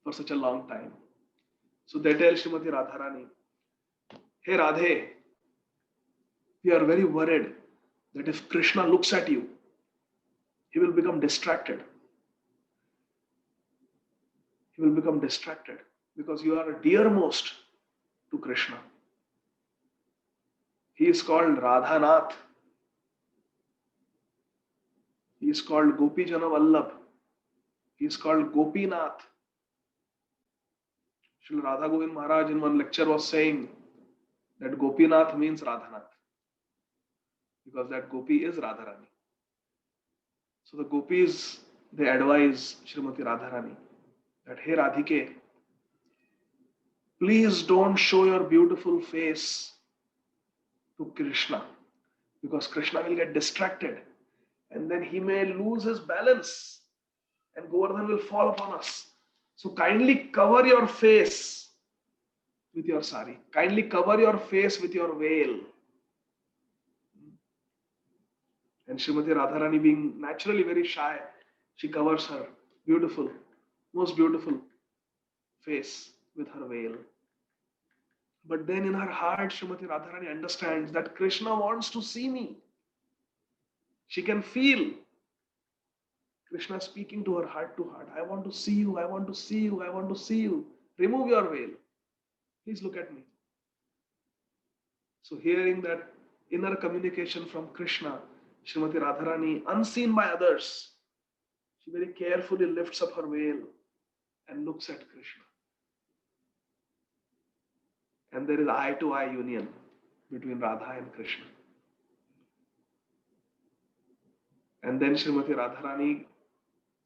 A: for such a long time. So they tell Srimati Radharani, hey Radhe, we are very worried that if Krishna looks at you, he will become distracted. He will become distracted because you are dearmost to Krishna. He is called Radhanath. He is called Gopijana Vallabh. He is called Gopinath. Srila Radha Govind Maharaj in one lecture was saying that Gopinath means Radhanath, because that Gopi is Radharani. So the gopis, they advise Srimati Radharani that, hey Radhike, please don't show your beautiful face to Krishna, because Krishna will get distracted and then he may lose his balance and Govardhan will fall upon us. So kindly cover your face with your sari. Kindly cover your face with your veil. And Srimati Radharani, being naturally very shy, she covers her beautiful, most beautiful face with her veil. But then in her heart, Srimati Radharani understands that Krishna wants to see me. She can feel Krishna speaking to her heart to heart. I want to see you, I want to see you, I want to see you. Remove your veil. Please look at me. So hearing that inner communication from Krishna, Srimati Radharani, unseen by others, she very carefully lifts up her veil and looks at Krishna. And there is eye to eye union between Radha and Krishna. And then Srimati Radharani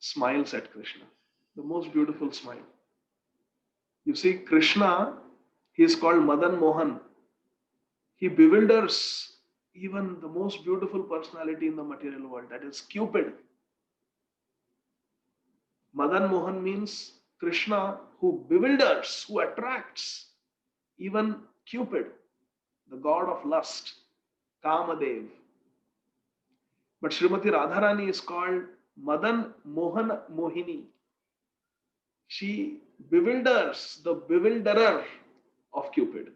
A: smiles at Krishna, the most beautiful smile. You see, Krishna, he is called Madan Mohan. He bewilders even the most beautiful personality in the material world, that is Cupid. Madan Mohan means Krishna who bewilders, who attracts even Cupid, the god of lust, Kamadev. But Srimati Radharani is called Madan Mohan Mohini. She bewilders the bewilderer of Cupid.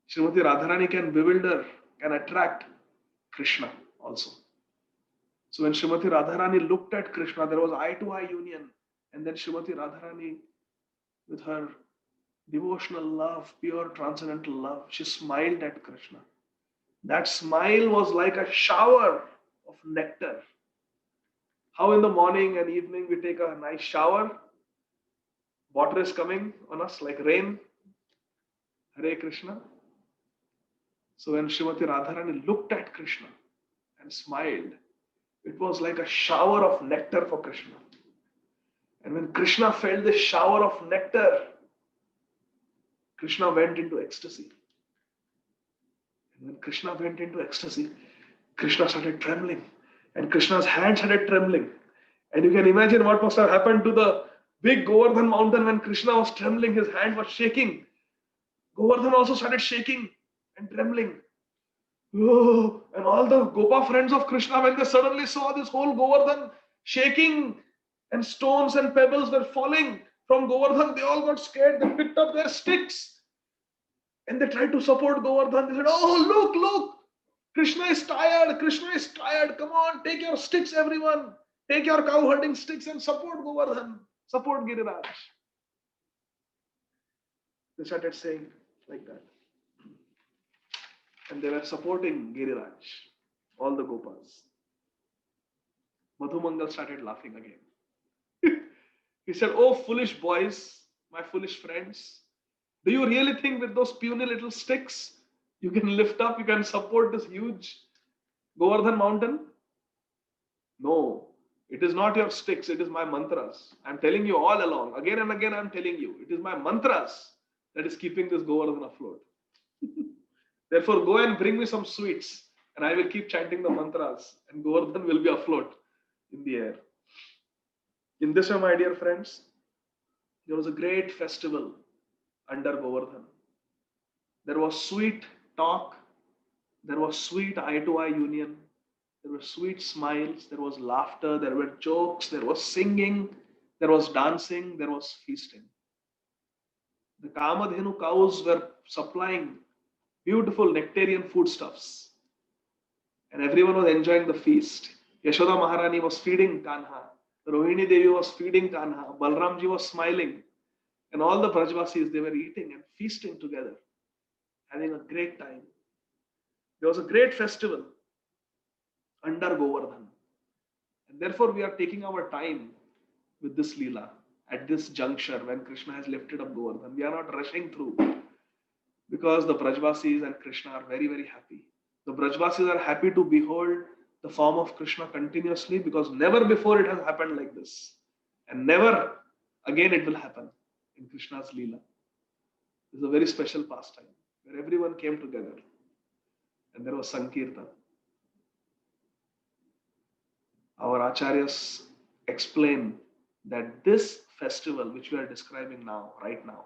A: Srimati Radharani can bewilder, can attract Krishna also. So when Srimati Radharani looked at Krishna, there was eye to eye union. And then Srimati Radharani, with her devotional love, pure transcendental love, she smiled at Krishna. That smile was like a shower of nectar. How in the morning and evening we take a nice shower, water is coming on us like rain. Hare Krishna. So when Srimati Radharani looked at Krishna and smiled, it was like a shower of nectar for Krishna. And when Krishna felt this shower of nectar, Krishna went into ecstasy. And when Krishna went into ecstasy, Krishna started trembling. And Krishna's hand started trembling. And you can imagine what must have happened to the big Govardhan mountain when Krishna was trembling, his hand was shaking. Govardhan also started shaking and trembling. Oh, and all the Gopa friends of Krishna, when they suddenly saw this whole Govardhan shaking and stones and pebbles were falling from Govardhan, they all got scared. They picked up their sticks and they tried to support Govardhan. They said, "Oh, look, look, Krishna is tired. Krishna is tired. Come on, take your sticks, everyone. Take your cow herding sticks and support Govardhan. Support Giriraj." They started saying like that. And they were supporting Giriraj, all the Gopas. Madhumangal started laughing again. He said, "Oh, foolish boys, my foolish friends, do you really think with those puny little sticks you can lift up, you can support this huge Govardhan mountain? No, it is not your sticks, it is my mantras. I'm telling you all along, again and again I'm telling you, it is my mantras that is keeping this Govardhan afloat. Therefore, go and bring me some sweets, and I will keep chanting the mantras, and Govardhan will be afloat in the air." In this way, my dear friends, there was a great festival under Govardhan. There was sweet talk, there was sweet eye to eye union, there were sweet smiles, there was laughter, there were jokes, there was singing, there was dancing, there was feasting. The Kamadhenu cows were supplying beautiful nectarian foodstuffs, and everyone was enjoying the feast. Yashoda Maharani was feeding Kanha, Rohini Devi was feeding Kanha, Balramji was smiling, and all the Brajvasis, they were eating and feasting together, having a great time. There was a great festival under Govardhan. And therefore, we are taking our time with this Leela at this juncture when Krishna has lifted up Govardhan. We are not rushing through because the Brajvasis and Krishna are very, very happy. The Brajvasis are happy to behold the form of Krishna continuously because never before it has happened like this. And never again it will happen in Krishna's Leela. This is a very special pastime where everyone came together and there was Sankirtan. Our acharyas explain that this festival which we are describing now, right now,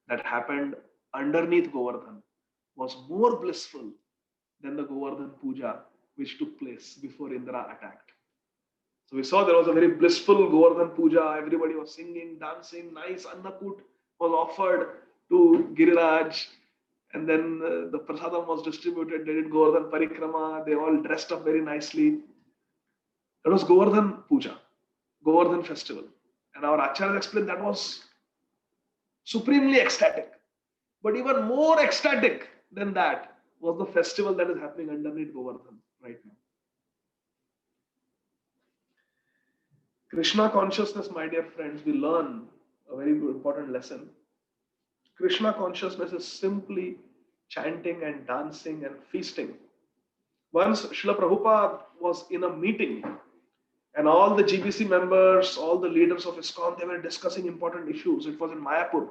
A: that happened underneath Govardhan was more blissful than the Govardhan Puja which took place before Indra attacked. So we saw there was a very blissful Govardhan Puja. Everybody was singing, dancing, nice Annakut was offered to Giriraj. And then the prasadam was distributed. They did Govardhan Parikrama. They all dressed up very nicely. That was Govardhan Puja, Govardhan festival. And our Acharyas explained that was supremely ecstatic. But even more ecstatic than that was the festival that is happening underneath Govardhan right now. Krishna consciousness, my dear friends, we learn a very important lesson. Krishna consciousness is simply chanting and dancing and feasting. Once Srila Prabhupada was in a meeting and all the GBC members, all the leaders of ISKCON, they were discussing important issues. It was in Mayapur,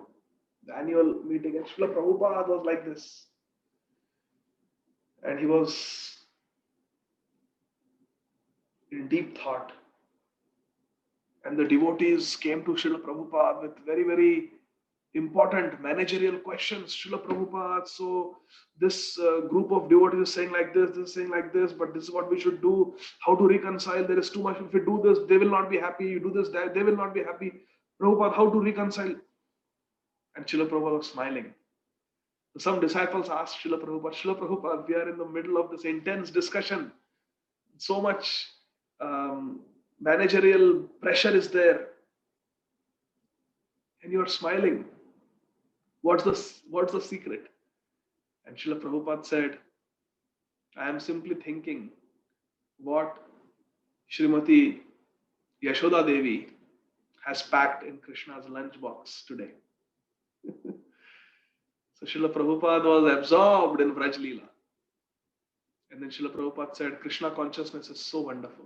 A: the annual meeting, and Srila Prabhupada was like this. And he was in deep thought. And the devotees came to Srila Prabhupada with very, very important managerial questions. Srila Prabhupada, so this group of devotees is saying like this is saying like this, but this is what we should do. How to reconcile? There is too much. If we do this, they will not be happy. You do this, they will not be happy. Prabhupada, how to reconcile? And Srila Prabhupada was smiling. So some disciples asked Srila Prabhupada, we are in the middle of this intense discussion. So much managerial pressure is there. And you are smiling. What's the secret? And Srila Prabhupada said, I am simply thinking what Srimati Yashoda Devi has packed in Krishna's lunchbox today. So Srila Prabhupada was absorbed in Vraj Leela. And then Srila Prabhupada said, Krishna consciousness is so wonderful.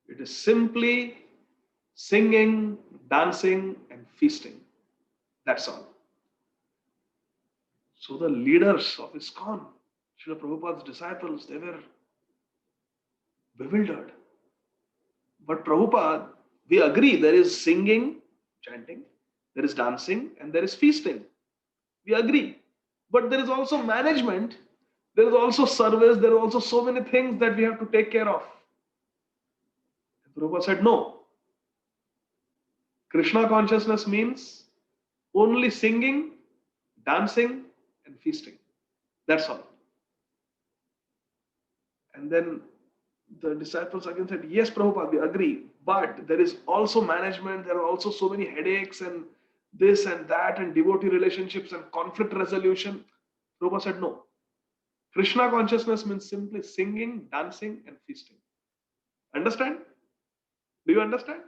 A: It is simply singing, dancing, and feasting. That's all. So the leaders of ISKCON, Srila Prabhupada's disciples, they were bewildered. But Prabhupada, we agree there is singing, chanting, there is dancing, and there is feasting. We agree. But there is also management, there is also service, there are also so many things that we have to take care of. And Prabhupada said, no. Krishna consciousness means only singing, dancing, and feasting. That's all. And then the disciples again said, yes, Prabhupada, we agree. But there is also management, there are also so many headaches and this and that and devotee relationships and conflict resolution. Prabhupada said, no. Krishna consciousness means simply singing, dancing, and feasting. Understand? Do you understand?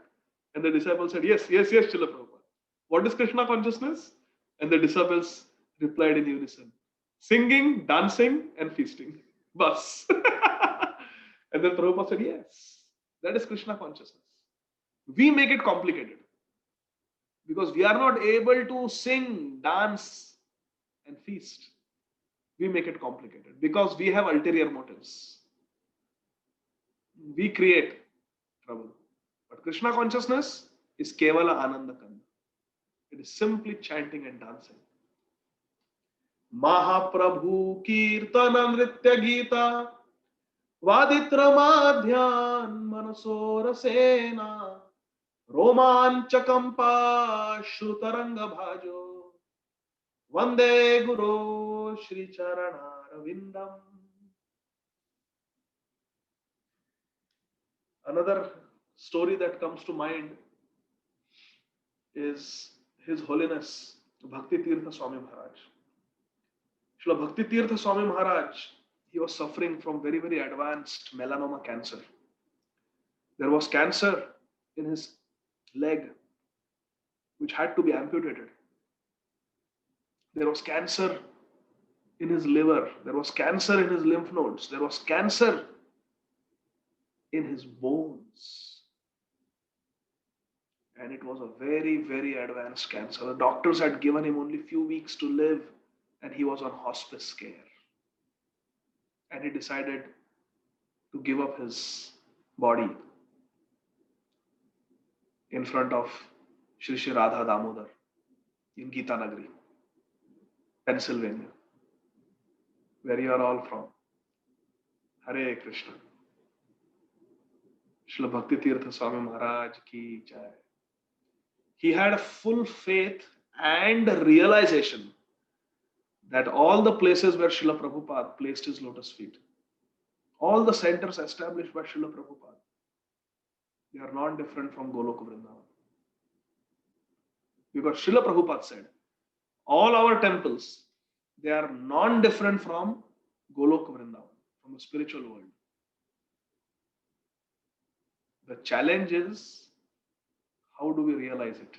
A: And the disciples said, yes, Srila Prabhupada. What is Krishna consciousness? And the disciples replied in unison, singing, dancing, and feasting. Bas. And then Prabhupada said, yes, that is Krishna consciousness. We make it complicated because we are not able to sing, dance, and feast. We make it complicated because we have ulterior motives. We create trouble. But Krishna consciousness is Kevala Ananda Kanda. It is simply chanting and dancing. Mahaprabhu Kirtana Nritya Gita Vaditramadhyan Manasorasena Romanchakampa Shrutaranga Bhajo Vande Guru Shri Charanaravindam. Another story that comes to mind is His Holiness Bhakti Tirtha Swami Maharaj. Srila Bhakti Tirtha Swami Maharaj, he was suffering from very, very advanced melanoma cancer. There was cancer in his leg, which had to be amputated. There was cancer in his liver. There was cancer in his lymph nodes. There was cancer in his bones. And it was a very, very advanced cancer. The doctors had given him only a few weeks to live, and he was on hospice care. And he decided to give up his body in front of Shri Shri Radha Damodar. in Gita Nagari, Pennsylvania, where you are all from. Hare Krishna. Srila Bhakti Tirtha Swami Maharaj ki jai. He had full faith and realization that all the places where Srila Prabhupada placed his lotus feet, all the centers established by Srila Prabhupada, they are not different from Goloka Vrindavan. Because Srila Prabhupada said, all our temples, they are non-different from Goloka Vrindavan, from the spiritual world. The challenge is, how do we realize it?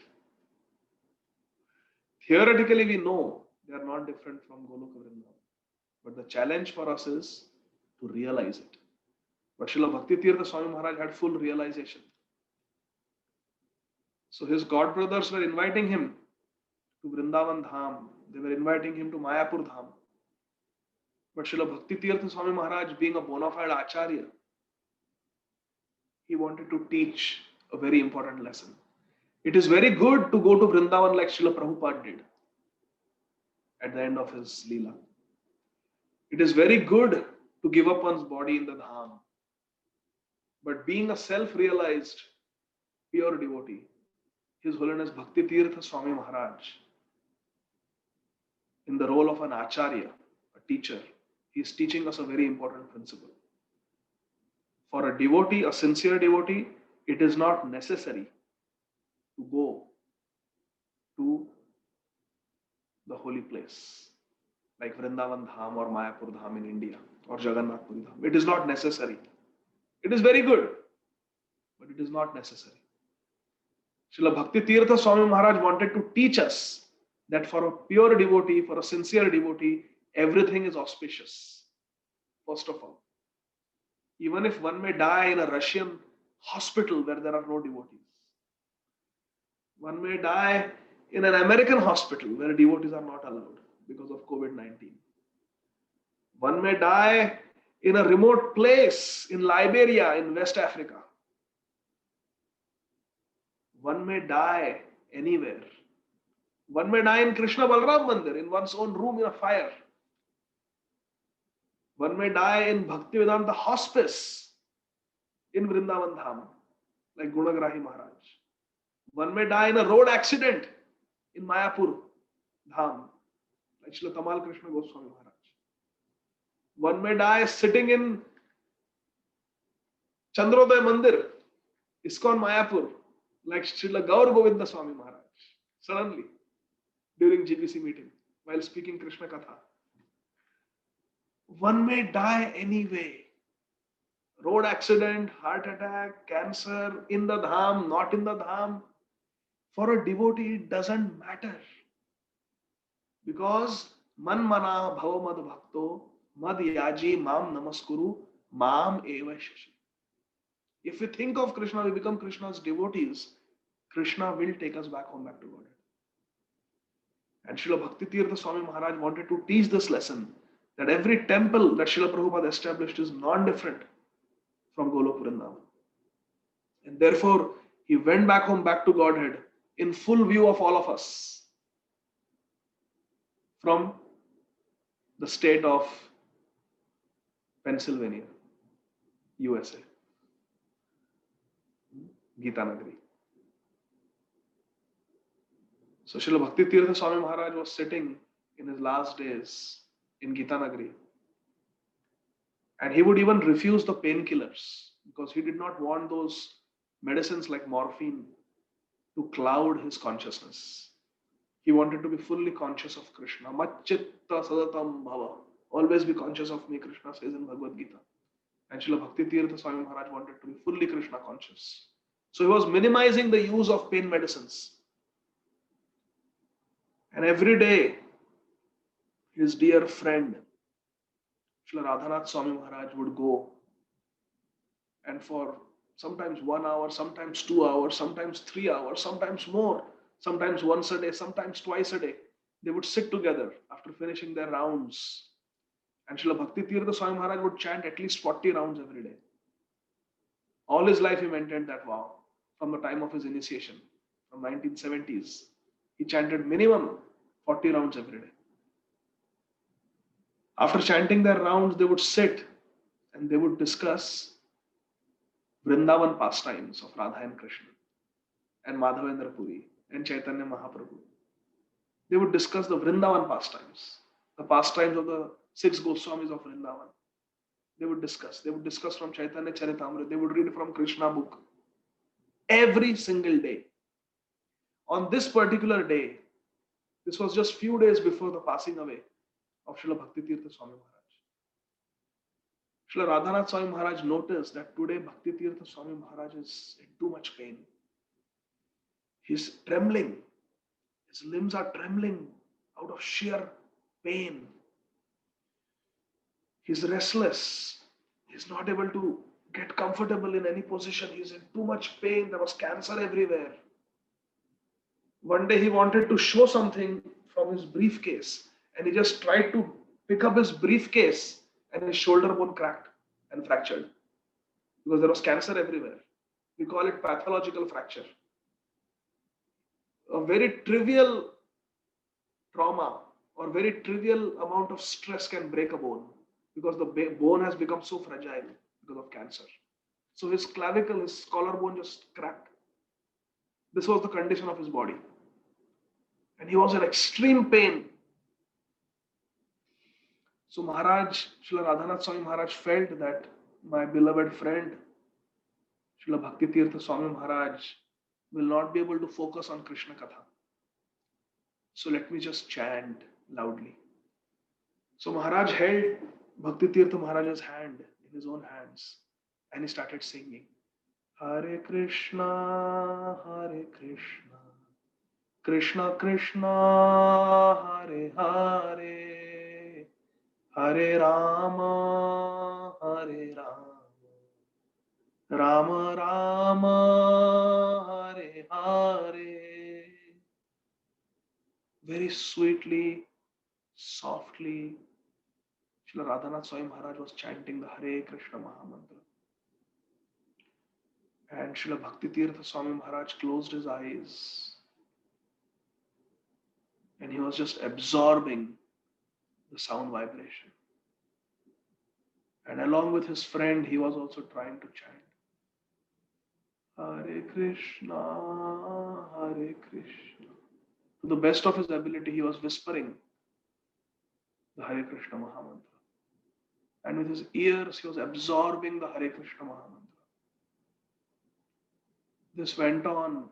A: Theoretically, we know they are not different from Goloka Vrindavan. But the challenge for us is to realize it. But Srila Bhakti Tirtha Swami Maharaj had full realization. So his god brothers were inviting him to Vrindavan Dham. They were inviting him to Mayapur Dham. But Srila Bhakti Tirtha Swami Maharaj, being a bona fide Acharya, he wanted to teach a very important lesson. It is very good to go to Vrindavan like Srila Prabhupada did at the end of his Leela. It is very good to give up one's body in the Dham. But being a self-realized, pure devotee, His Holiness Bhakti Tirtha Swami Maharaj, in the role of an Acharya, a teacher, he is teaching us a very important principle. For a devotee, a sincere devotee, it is not necessary to go to the holy place like Vrindavan Dham or Mayapur Dham in India or Jagannath Puri Dham. It is not necessary. It is very good, but it is not necessary. Srila Bhakti Tirtha Swami Maharaj wanted to teach us that for a pure devotee, for a sincere devotee, everything is auspicious. First of all, even if one may die in a Russian hospital where there are no devotees, one may die in an American hospital where devotees are not allowed because of COVID-19. One may die in a remote place in Liberia in West Africa. One may die anywhere. One may die in Krishna Balram Mandir, in one's own room in a fire. One may die in Bhaktivedanta Hospice in Vrindavan Dham, like Gunagrahi Maharaj. One may die in a road accident in Mayapur Dham, like Srila Tamal Krishna Goswami Maharaj. One may die sitting in Chandrodaya Mandir, ISKCON Mayapur, like Srila Gaur Govinda Swami Maharaj, suddenly during GBC meeting while speaking Krishna Katha. One may die anyway. Road accident, heart attack, cancer, in the dham, not in the dham. For a devotee, it doesn't matter. Because man mana bhava mad bhakto mad yaji mam namaskuru mam eva shashi. If we think of Krishna, we become Krishna's devotees, Krishna will take us back home, back to Godhead. And Srila Bhakti Tirtha Swami Maharaj wanted to teach this lesson, that every temple that Srila Prabhupada established is non-different from Goloka Vrindavan. And therefore, he went back home, back to Godhead, in full view of all of us, from the state of Pennsylvania, USA, Gita Nagari. So Srila Bhakti Tirtha Swami Maharaj was sitting in his last days in Gita Nagari, and he would even refuse the painkillers because he did not want those medicines like morphine to cloud his consciousness. He wanted to be fully conscious of Krishna. Macchitta sadatam bhava. Always be conscious of me, Krishna says in Bhagavad Gita. And Srila Bhakti Tirtha Swami Maharaj wanted to be fully Krishna conscious. So he was minimizing the use of pain medicines. And every day, his dear friend, Srila Radhanath Swami Maharaj, would go, and for sometimes 1 hour, sometimes 2 hours, sometimes 3 hours, sometimes more, sometimes once a day, sometimes twice a day, they would sit together after finishing their rounds. And Srila Bhakti Tirtha Swami Maharaj would chant at least 40 rounds every day. All his life he maintained that vow from the time of his initiation, from 1970s. He chanted minimum 40 rounds every day. After chanting their rounds, they would sit and they would discuss Vrindavan pastimes of Radha and Krishna and Madhavendra Puri and Chaitanya Mahaprabhu. They would discuss the Vrindavan pastimes, the pastimes of the 6 Goswamis of Vrindavan. They would discuss from Chaitanya Charitamrita. They would read from Krishna book every single day. On this particular day, this was just few days before the passing away of Srila Bhaktitirtha Swami Maharaj. Srila Radhanath Swami Maharaj noticed that today Bhaktitirtha Swami Maharaj is in too much pain. He's trembling. His limbs are trembling out of sheer pain. He's restless. He's not able to get comfortable in any position. He's in too much pain. There was cancer everywhere. One day he wanted to show something from his briefcase and he just tried to pick up his briefcase and his shoulder bone cracked and fractured because there was cancer everywhere. We call it pathological fracture. A very trivial trauma or very trivial amount of stress can break a bone because the bone has become so fragile because of cancer. So his clavicle, his collarbone just cracked. This was the condition of his body. And he was in extreme pain. So Maharaj, Srila Radhanath Swami Maharaj felt that my beloved friend, Srila Bhaktitirtha Swami Maharaj, will not be able to focus on Krishna Katha. So let me just chant loudly. So Maharaj held Bhaktitirtha Maharaj's hand in his own hands and he started singing. Hare Krishna, Krishna Krishna, Hare Hare, Hare Rama, Hare Rama, Rama Rama, Hare Hare. Very sweetly, softly, Srila Radhanath Swami Maharaj was chanting the Hare Krishna Mahamantra. And Srila Bhaktitirtha Swami Maharaj closed his eyes and he was just absorbing the sound vibration. And along with his friend, he was also trying to chant Hare Krishna, Hare Krishna. To the best of his ability, he was whispering the Hare Krishna Mahamantra. And with his ears, he was absorbing the Hare Krishna Mahamantra. This went on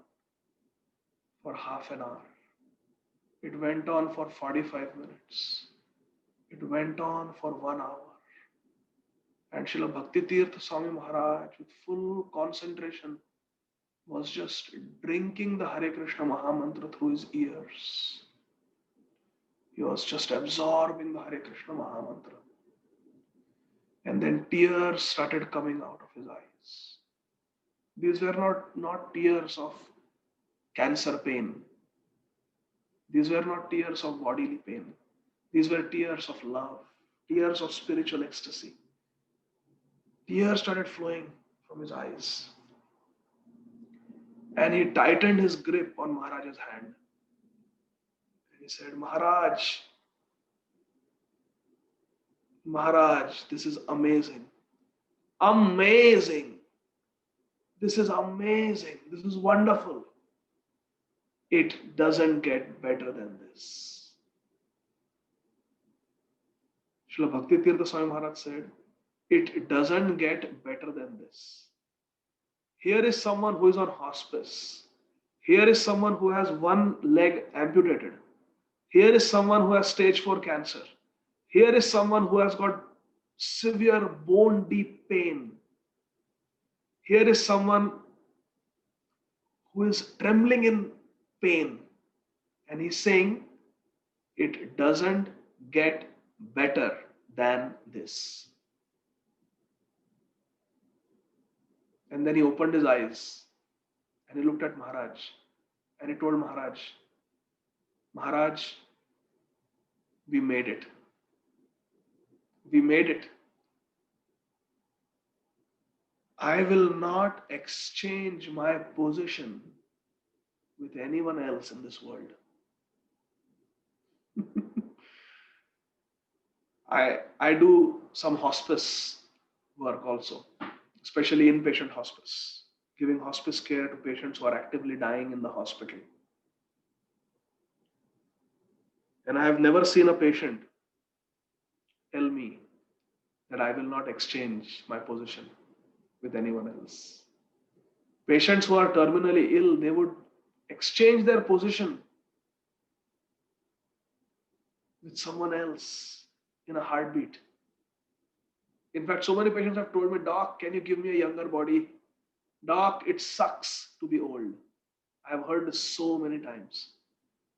A: for half an hour. It went on for 45 minutes. It went on for 1 hour. And Srila Bhaktitirtha Swami Maharaj, with full concentration, was just drinking the Hare Krishna Mahamantra through his ears. He was just absorbing the Hare Krishna Mahamantra. And then tears started coming out of his eyes. These were not tears of cancer pain. These were not tears of bodily pain. These were tears of love, tears of spiritual ecstasy. Tears started flowing from his eyes. And he tightened his grip on Maharaj's hand. And he said, Maharaj, this is amazing. Amazing. This is amazing. This is wonderful. It doesn't get better than this. Srila Bhaktitirtha Swami Maharaj said, it doesn't get better than this. Here is someone who is on hospice. Here is someone who has one leg amputated. Here is someone who has stage 4 cancer. Here is someone who has got severe bone deep pain. Here is someone who is trembling in pain. And he's saying, it doesn't get better than this. And then he opened his eyes and he looked at Maharaj and he told Maharaj, we made it. We made it. I will not exchange my position with anyone else in this world. I do some hospice work also, especially inpatient hospice, giving hospice care to patients who are actively dying in the hospital. And I have never seen a patient tell me that I will not exchange my position with anyone else. Patients who are terminally ill, they would exchange their position with someone else in a heartbeat. In fact, so many patients have told me, Doc, can you give me a younger body? Doc, it sucks to be old. I have heard this so many times.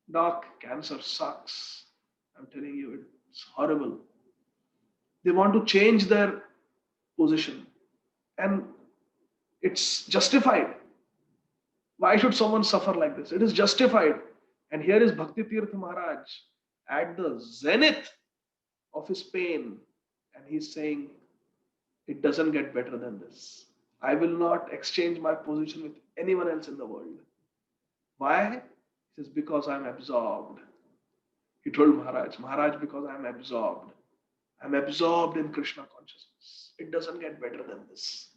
A: Doc, cancer sucks. I'm telling you, it's horrible. They want to change their position, and it's justified. Why should someone suffer like this? It is justified. And here is Bhakti Tirth Maharaj at the zenith of his pain, and he's saying, it doesn't get better than this. I will not exchange my position with anyone else in the world. Why? He says, because I'm absorbed. He told Maharaj, because I'm absorbed. I'm absorbed in Krishna consciousness. It doesn't get better than this.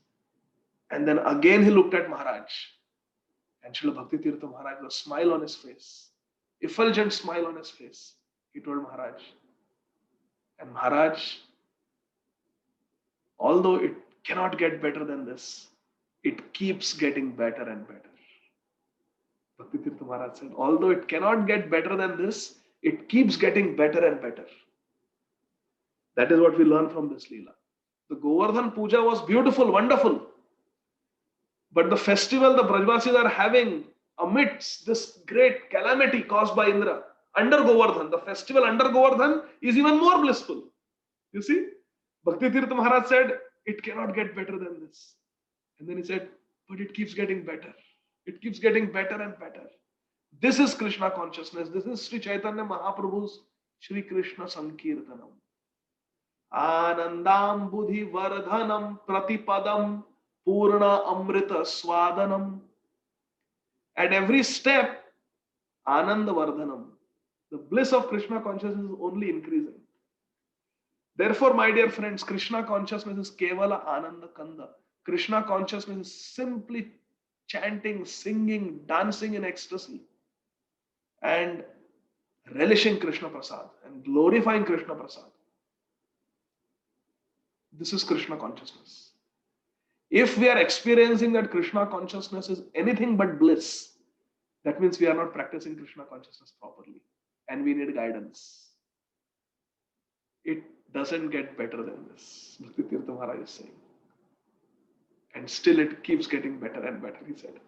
A: And then again he looked at Maharaj, and Srila Bhakti Tirtha Maharaj, with a smile on his face, effulgent smile on his face, he told Maharaj, and Maharaj, although it cannot get better than this, it keeps getting better and better. Bhakti Tirtha Maharaj said, although it cannot get better than this, it keeps getting better and better. That is what we learn from this Leela. The Govardhan Puja was beautiful, wonderful. But the festival the Brajvasis are having amidst this great calamity caused by Indra, under Govardhan, the festival under Govardhan is even more blissful. You see, Bhakti Tirtha Maharaj said, it cannot get better than this. And then he said, but it keeps getting better. It keeps getting better and better. This is Krishna consciousness. This is Sri Chaitanya Mahaprabhu's Sri Krishna Sankirtanam. Anandam Buddhi Vardhanam Pratipadam Purna Amrita Swadanam. At every step, Ananda Vardhanam. The bliss of Krishna consciousness is only increasing. Therefore, my dear friends, Krishna consciousness is Kevala Ananda Kanda. Krishna consciousness is simply chanting, singing, dancing in ecstasy, and relishing Krishna Prasad and glorifying Krishna Prasad. This is Krishna consciousness. If we are experiencing that Krishna consciousness is anything but bliss, that means we are not practicing Krishna consciousness properly, and we need guidance. It doesn't get better than this, Bhakti Tirtha Maharaj is saying. And still it keeps getting better and better, he said.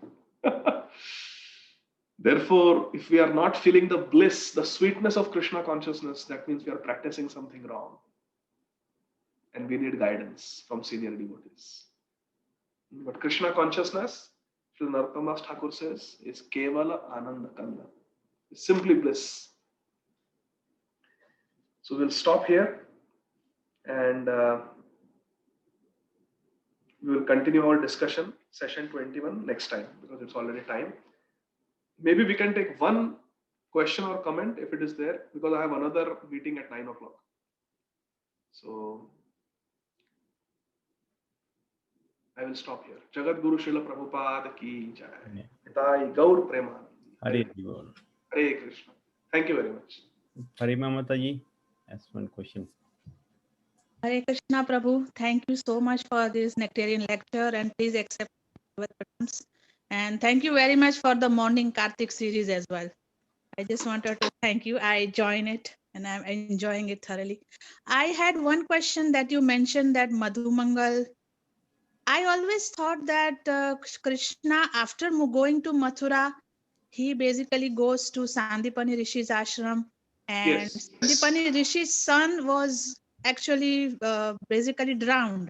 A: Therefore, if we are not feeling the bliss, the sweetness of Krishna consciousness, that means we are practicing something wrong. And we need guidance from senior devotees. But Krishna consciousness, Sri Narottama Das Thakur says, is Kevala Ananda Kanda. It's simply bliss. So we'll stop here, and we will continue our discussion, session 21, next time, because it's already time. Maybe we can take one question or comment if it is there, because I have another meeting at 9 o'clock. So I will stop here. Jagat Guru Srila Prabhupada ki jai. Nitai Gaur Premanandi.
C: Hare Krishna.
A: Hare Krishna. Thank you very much.
C: Harima Mataji, ask one question.
D: Hare Krishna Prabhu, thank you so much for this nectarian lecture, and please accept our pranams. And thank you very much for the morning Kartik series as well. I just wanted to thank you. I join it and I'm enjoying it thoroughly. I had one question that you mentioned, that Madhu Mangal. I always thought that Krishna, after going to Mathura, he basically goes to Sandipani Rishi's ashram, and
A: Yes.
D: Sandipani Rishi's son was actually basically drowned.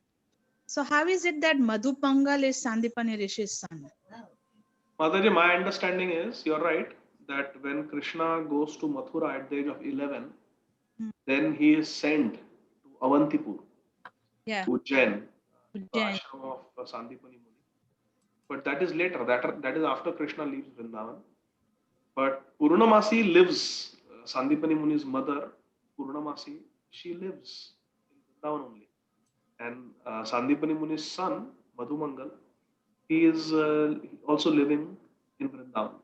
D: So how is it that Madhu Mangal is Sandipani Rishi's son?
A: Mataji, my understanding is, you're right, that when Krishna goes to Mathura at the age of 11, then he is sent to Avantipur,
D: Yeah.
A: to Ujjain, the
D: Ujjain.
A: ashram of Sandipani Muni. But that is later, that is after Krishna leaves Vrindavan. But Purnamasi lives, Sandipani Muni's mother, Purnamasi, she lives in Vrindavan only. And Sandipani Muni's son, Madhumangal, he is also living in Vrindavan.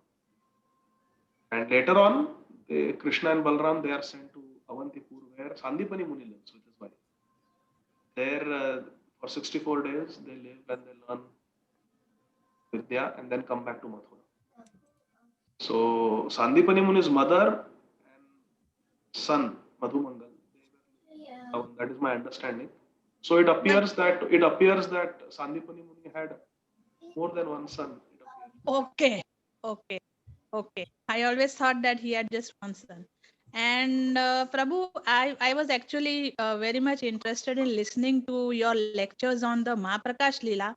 A: And later on, Krishna and Balram, they are sent to Avantipur, where Sandipani Muni lives with his wife. There, for 64 days, they live and they learn Vidya and then come back to Mathura. So, Sandipani Muni's mother and son, Madhumangal, that is my understanding. So it appears that Sandipani Muni had more than one son.
D: Okay. I always thought that he had just one son. And Prabhu, I was actually very much interested in listening to your lectures on the Mahaprakash Leela.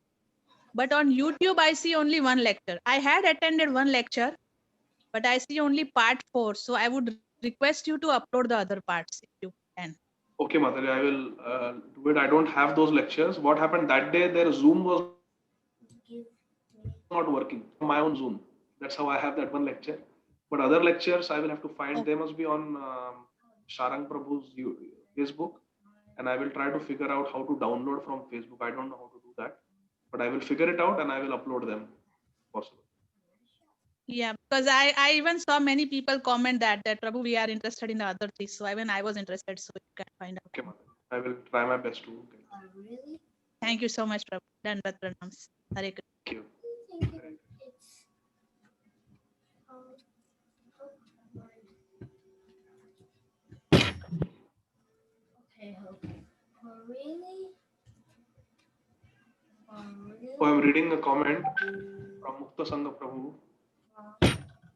D: But on YouTube, I see only one lecture. I had attended one lecture, but I see only part 4. So I would request you to upload the other parts if you can.
A: Okay, Mataji, I will do it. I don't have those lectures. What happened that day, their Zoom was not working. My own Zoom. That's how I have that one lecture. But other lectures, I will have to find. They must be on Sharang Prabhu's Facebook. And I will try to figure out how to download from Facebook. I don't know how to do that. But I will figure it out and I will upload them if possible.
D: Yeah, because I even saw many people comment that Prabhu, we are interested in the other things. So even I was interested, so you can find out.
A: Okay, Mataji. I will try my best to get it.
D: Thank you so much, Prabhu. Dandavat pranams. Hare Krishna.
A: Thank you. Oh, I'm reading a comment from Mukta Sangha Prabhu.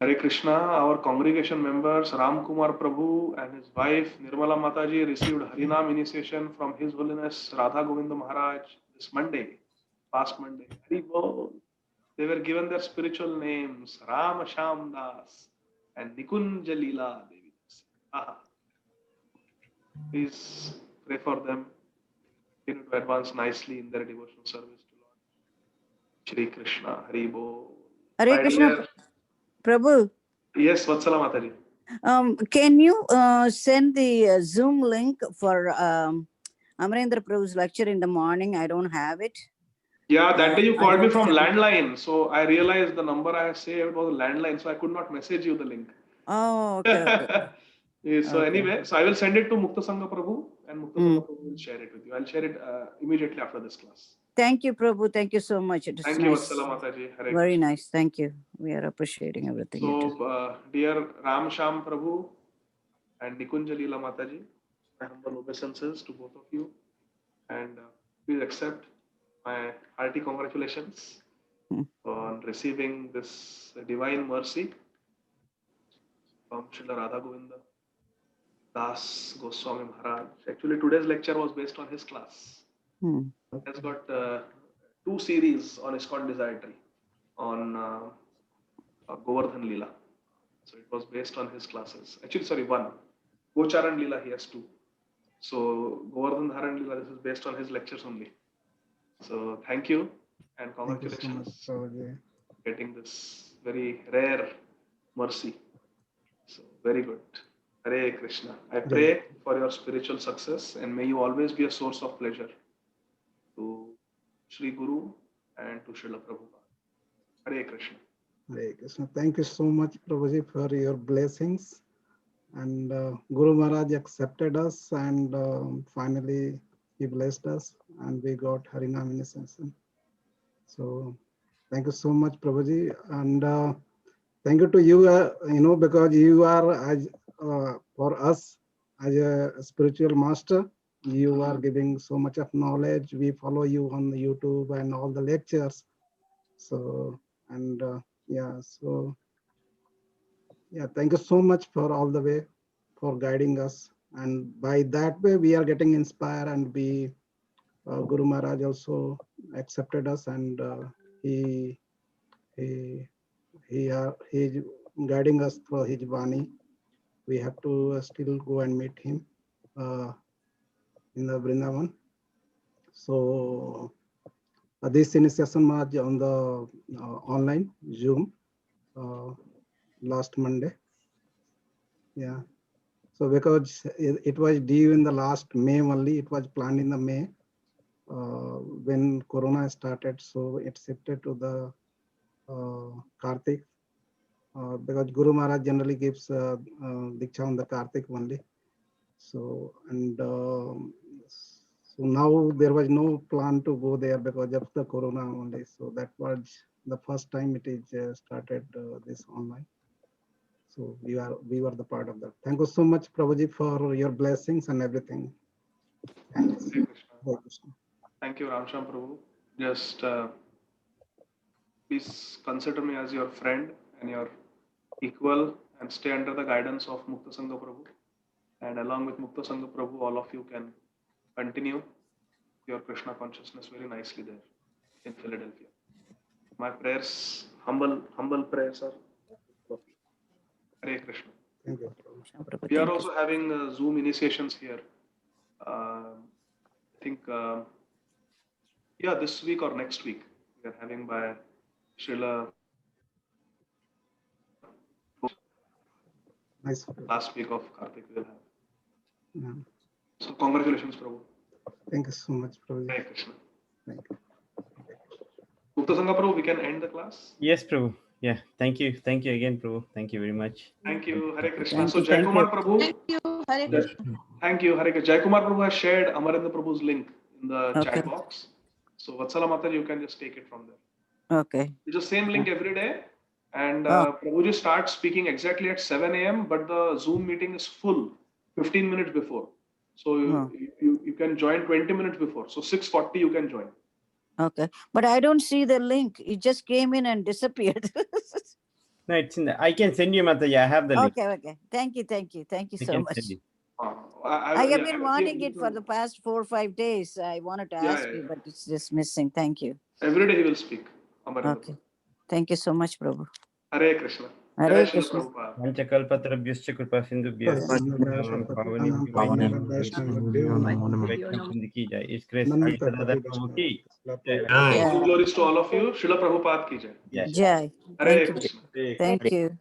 A: Hare Krishna, our congregation members Ram Kumar Prabhu and his wife Nirmala Mataji received Harinam initiation from His Holiness Radha Govinda Maharaj this Monday, past Monday. Hari Bol. They were given their spiritual names Ram Sham Das and Nikunja Leela Devi. Please pray for them. Continue to advance nicely in their devotional service to Lord. Shri Krishna, Hari Bol.
E: Hare Krishna, Prabhu.
A: Yes, Vatsala Mataji.
E: Can you send the Zoom link for Amarendra Prabhu's lecture in the morning? I don't have it.
A: Yeah, that day you
E: I
A: called me
E: don't
A: from
E: send-
A: landline. So I realized the number I had saved was a landline. So I could not message you the link.
E: Oh, okay.
A: Yeah, so
E: Okay.
A: anyway, so I will send it to Mukta Sangha Prabhu and Mukta Sangha Prabhu will share it with you. I'll share it immediately after this class.
E: Thank you, Prabhu. Thank you so much. It is
A: Thank you,
E: nice.
A: Vatsala Mataji. Hare
E: Very
A: Krishna.
E: nice. Thank you. We are appreciating everything. you do.
A: So, dear Ram Sham Prabhu and Nikunja Leela Mataji, my humble obeisances to both of you. And please accept my hearty congratulations on receiving this divine mercy from Srila Radha Govinda Das Goswami Maharaj. Actually, today's lecture was based on his class.
E: Hmm.
A: He has got 2 series on ISKCON Desire Tree on Govardhan Leela. So it was based on his classes. Actually, sorry, 1. Gocharan Leela, he has 2. So Govardhan Dharan Leela, this is based on his lectures only. So thank you and congratulations for getting this very rare mercy. So very good. Hare Krishna. I pray for your spiritual success and may you always be a source of pleasure to Sri Guru and to Srila Prabhupada. Hare Krishna.
F: Hare Krishna. Thank you so much, Prabhuji, for your blessings. And Guru Maharaj accepted us and finally he blessed us and we got Harinam initiation. So thank you so much, Prabhuji. And thank you to you, because you are, as for us, as a spiritual master, you are giving so much of knowledge. We follow you on the YouTube and all the lectures. So, and thank you so much for all the way for guiding us. And by that way, we are getting inspired and Guru Maharaj also accepted us and he guiding us through his Vani. We have to still go and meet him in the Vrindavan. So this initiation was on the online Zoom last Monday. Yeah. So because it was due in the last May only, it was planned in the May when Corona started. So it shifted to the Kartik because Guru Maharaj generally gives Diksha on the Kartik only. So so now there was no plan to go there because of the Corona only. So that was the first time it is started this online. So we were the part of that. Thank you so much, Prabhuji, for your blessings and everything. Thanks.
A: Hare Krishna.
F: Hare Krishna.
A: Thank you, Ramsham Prabhu. Just please consider me as your friend and your equal and stay under the guidance of Mukta Sangha Prabhu. And along with Mukta Sangha Prabhu, all of you can continue your Krishna consciousness very nicely there in Philadelphia. My prayers, humble prayers are of you. Hare Krishna.
F: Thank you.
A: We are also having Zoom initiations here. I think, yeah, this week or next week, we are having by Srila.
F: Nice.
A: Last week of Kartik we will have.
F: Yeah.
A: So congratulations, Prabhu.
F: Thank you so much, Prabhuji.
A: Hare Krishna.
F: Thank you.
A: Mukta Sangha Prabhu, we can end the class.
C: Yes, Prabhu. Yeah, thank you again, Prabhu. Thank you very much.
A: Thank you, Hare Krishna.
E: Thank
A: So
E: you, thank
A: Jaikumar
E: you.
A: Prabhu,
D: Thank you. Hare
A: Yes.
D: Krishna.
A: Thank you, Hare Krishna. Jaikumar Prabhu has shared Amarendra Prabhu's link in the
E: Okay.
A: chat box. So Vatsala Mata, you can just take it from there.
E: Okay.
A: It's the same link every day. And
E: Oh.
A: Prabhuji starts speaking exactly at 7 a.m., but the Zoom meeting is full 15 minutes before. So
E: Oh.
A: you can join 20 minutes before. So 6:40 you can join.
E: Okay. But I don't see the link. It just came in and disappeared.
C: No, it's in the, I can send you, Mataji. I have the link.
E: Okay. Okay. Thank you. Thank you. Thank you
C: I
E: so
C: can
E: much.
C: send you.
E: I have been wanting it for the past 4 or 5 days. I wanted to
A: Yeah,
E: ask
A: yeah,
E: you,
A: yeah.
E: but it's just missing. Thank you.
A: Every day he will speak. Amarendra
E: Okay.
A: Prabhu.
E: Thank you so much, Prabhu.
A: Hare Krishna.
E: Hare
A: Jai Shri
E: Krishna.
A: Prabhupada.
C: Panchakalpatarabhyascha kripa sindhubhyah
F: Pavanam Pavana Vaishnavabhyo Namo Namaha.
C: Vaishnav ki jai. Is Grace
F: Ananta
C: Adada
F: Koti
C: Prabhu
F: Vaishnava.
C: ki.
A: All glories to all of you. Srila Prabhupada ki jai.
C: Yes.
E: Jai.
A: Hare
E: Thank you.
A: Krishna.
E: Thank you.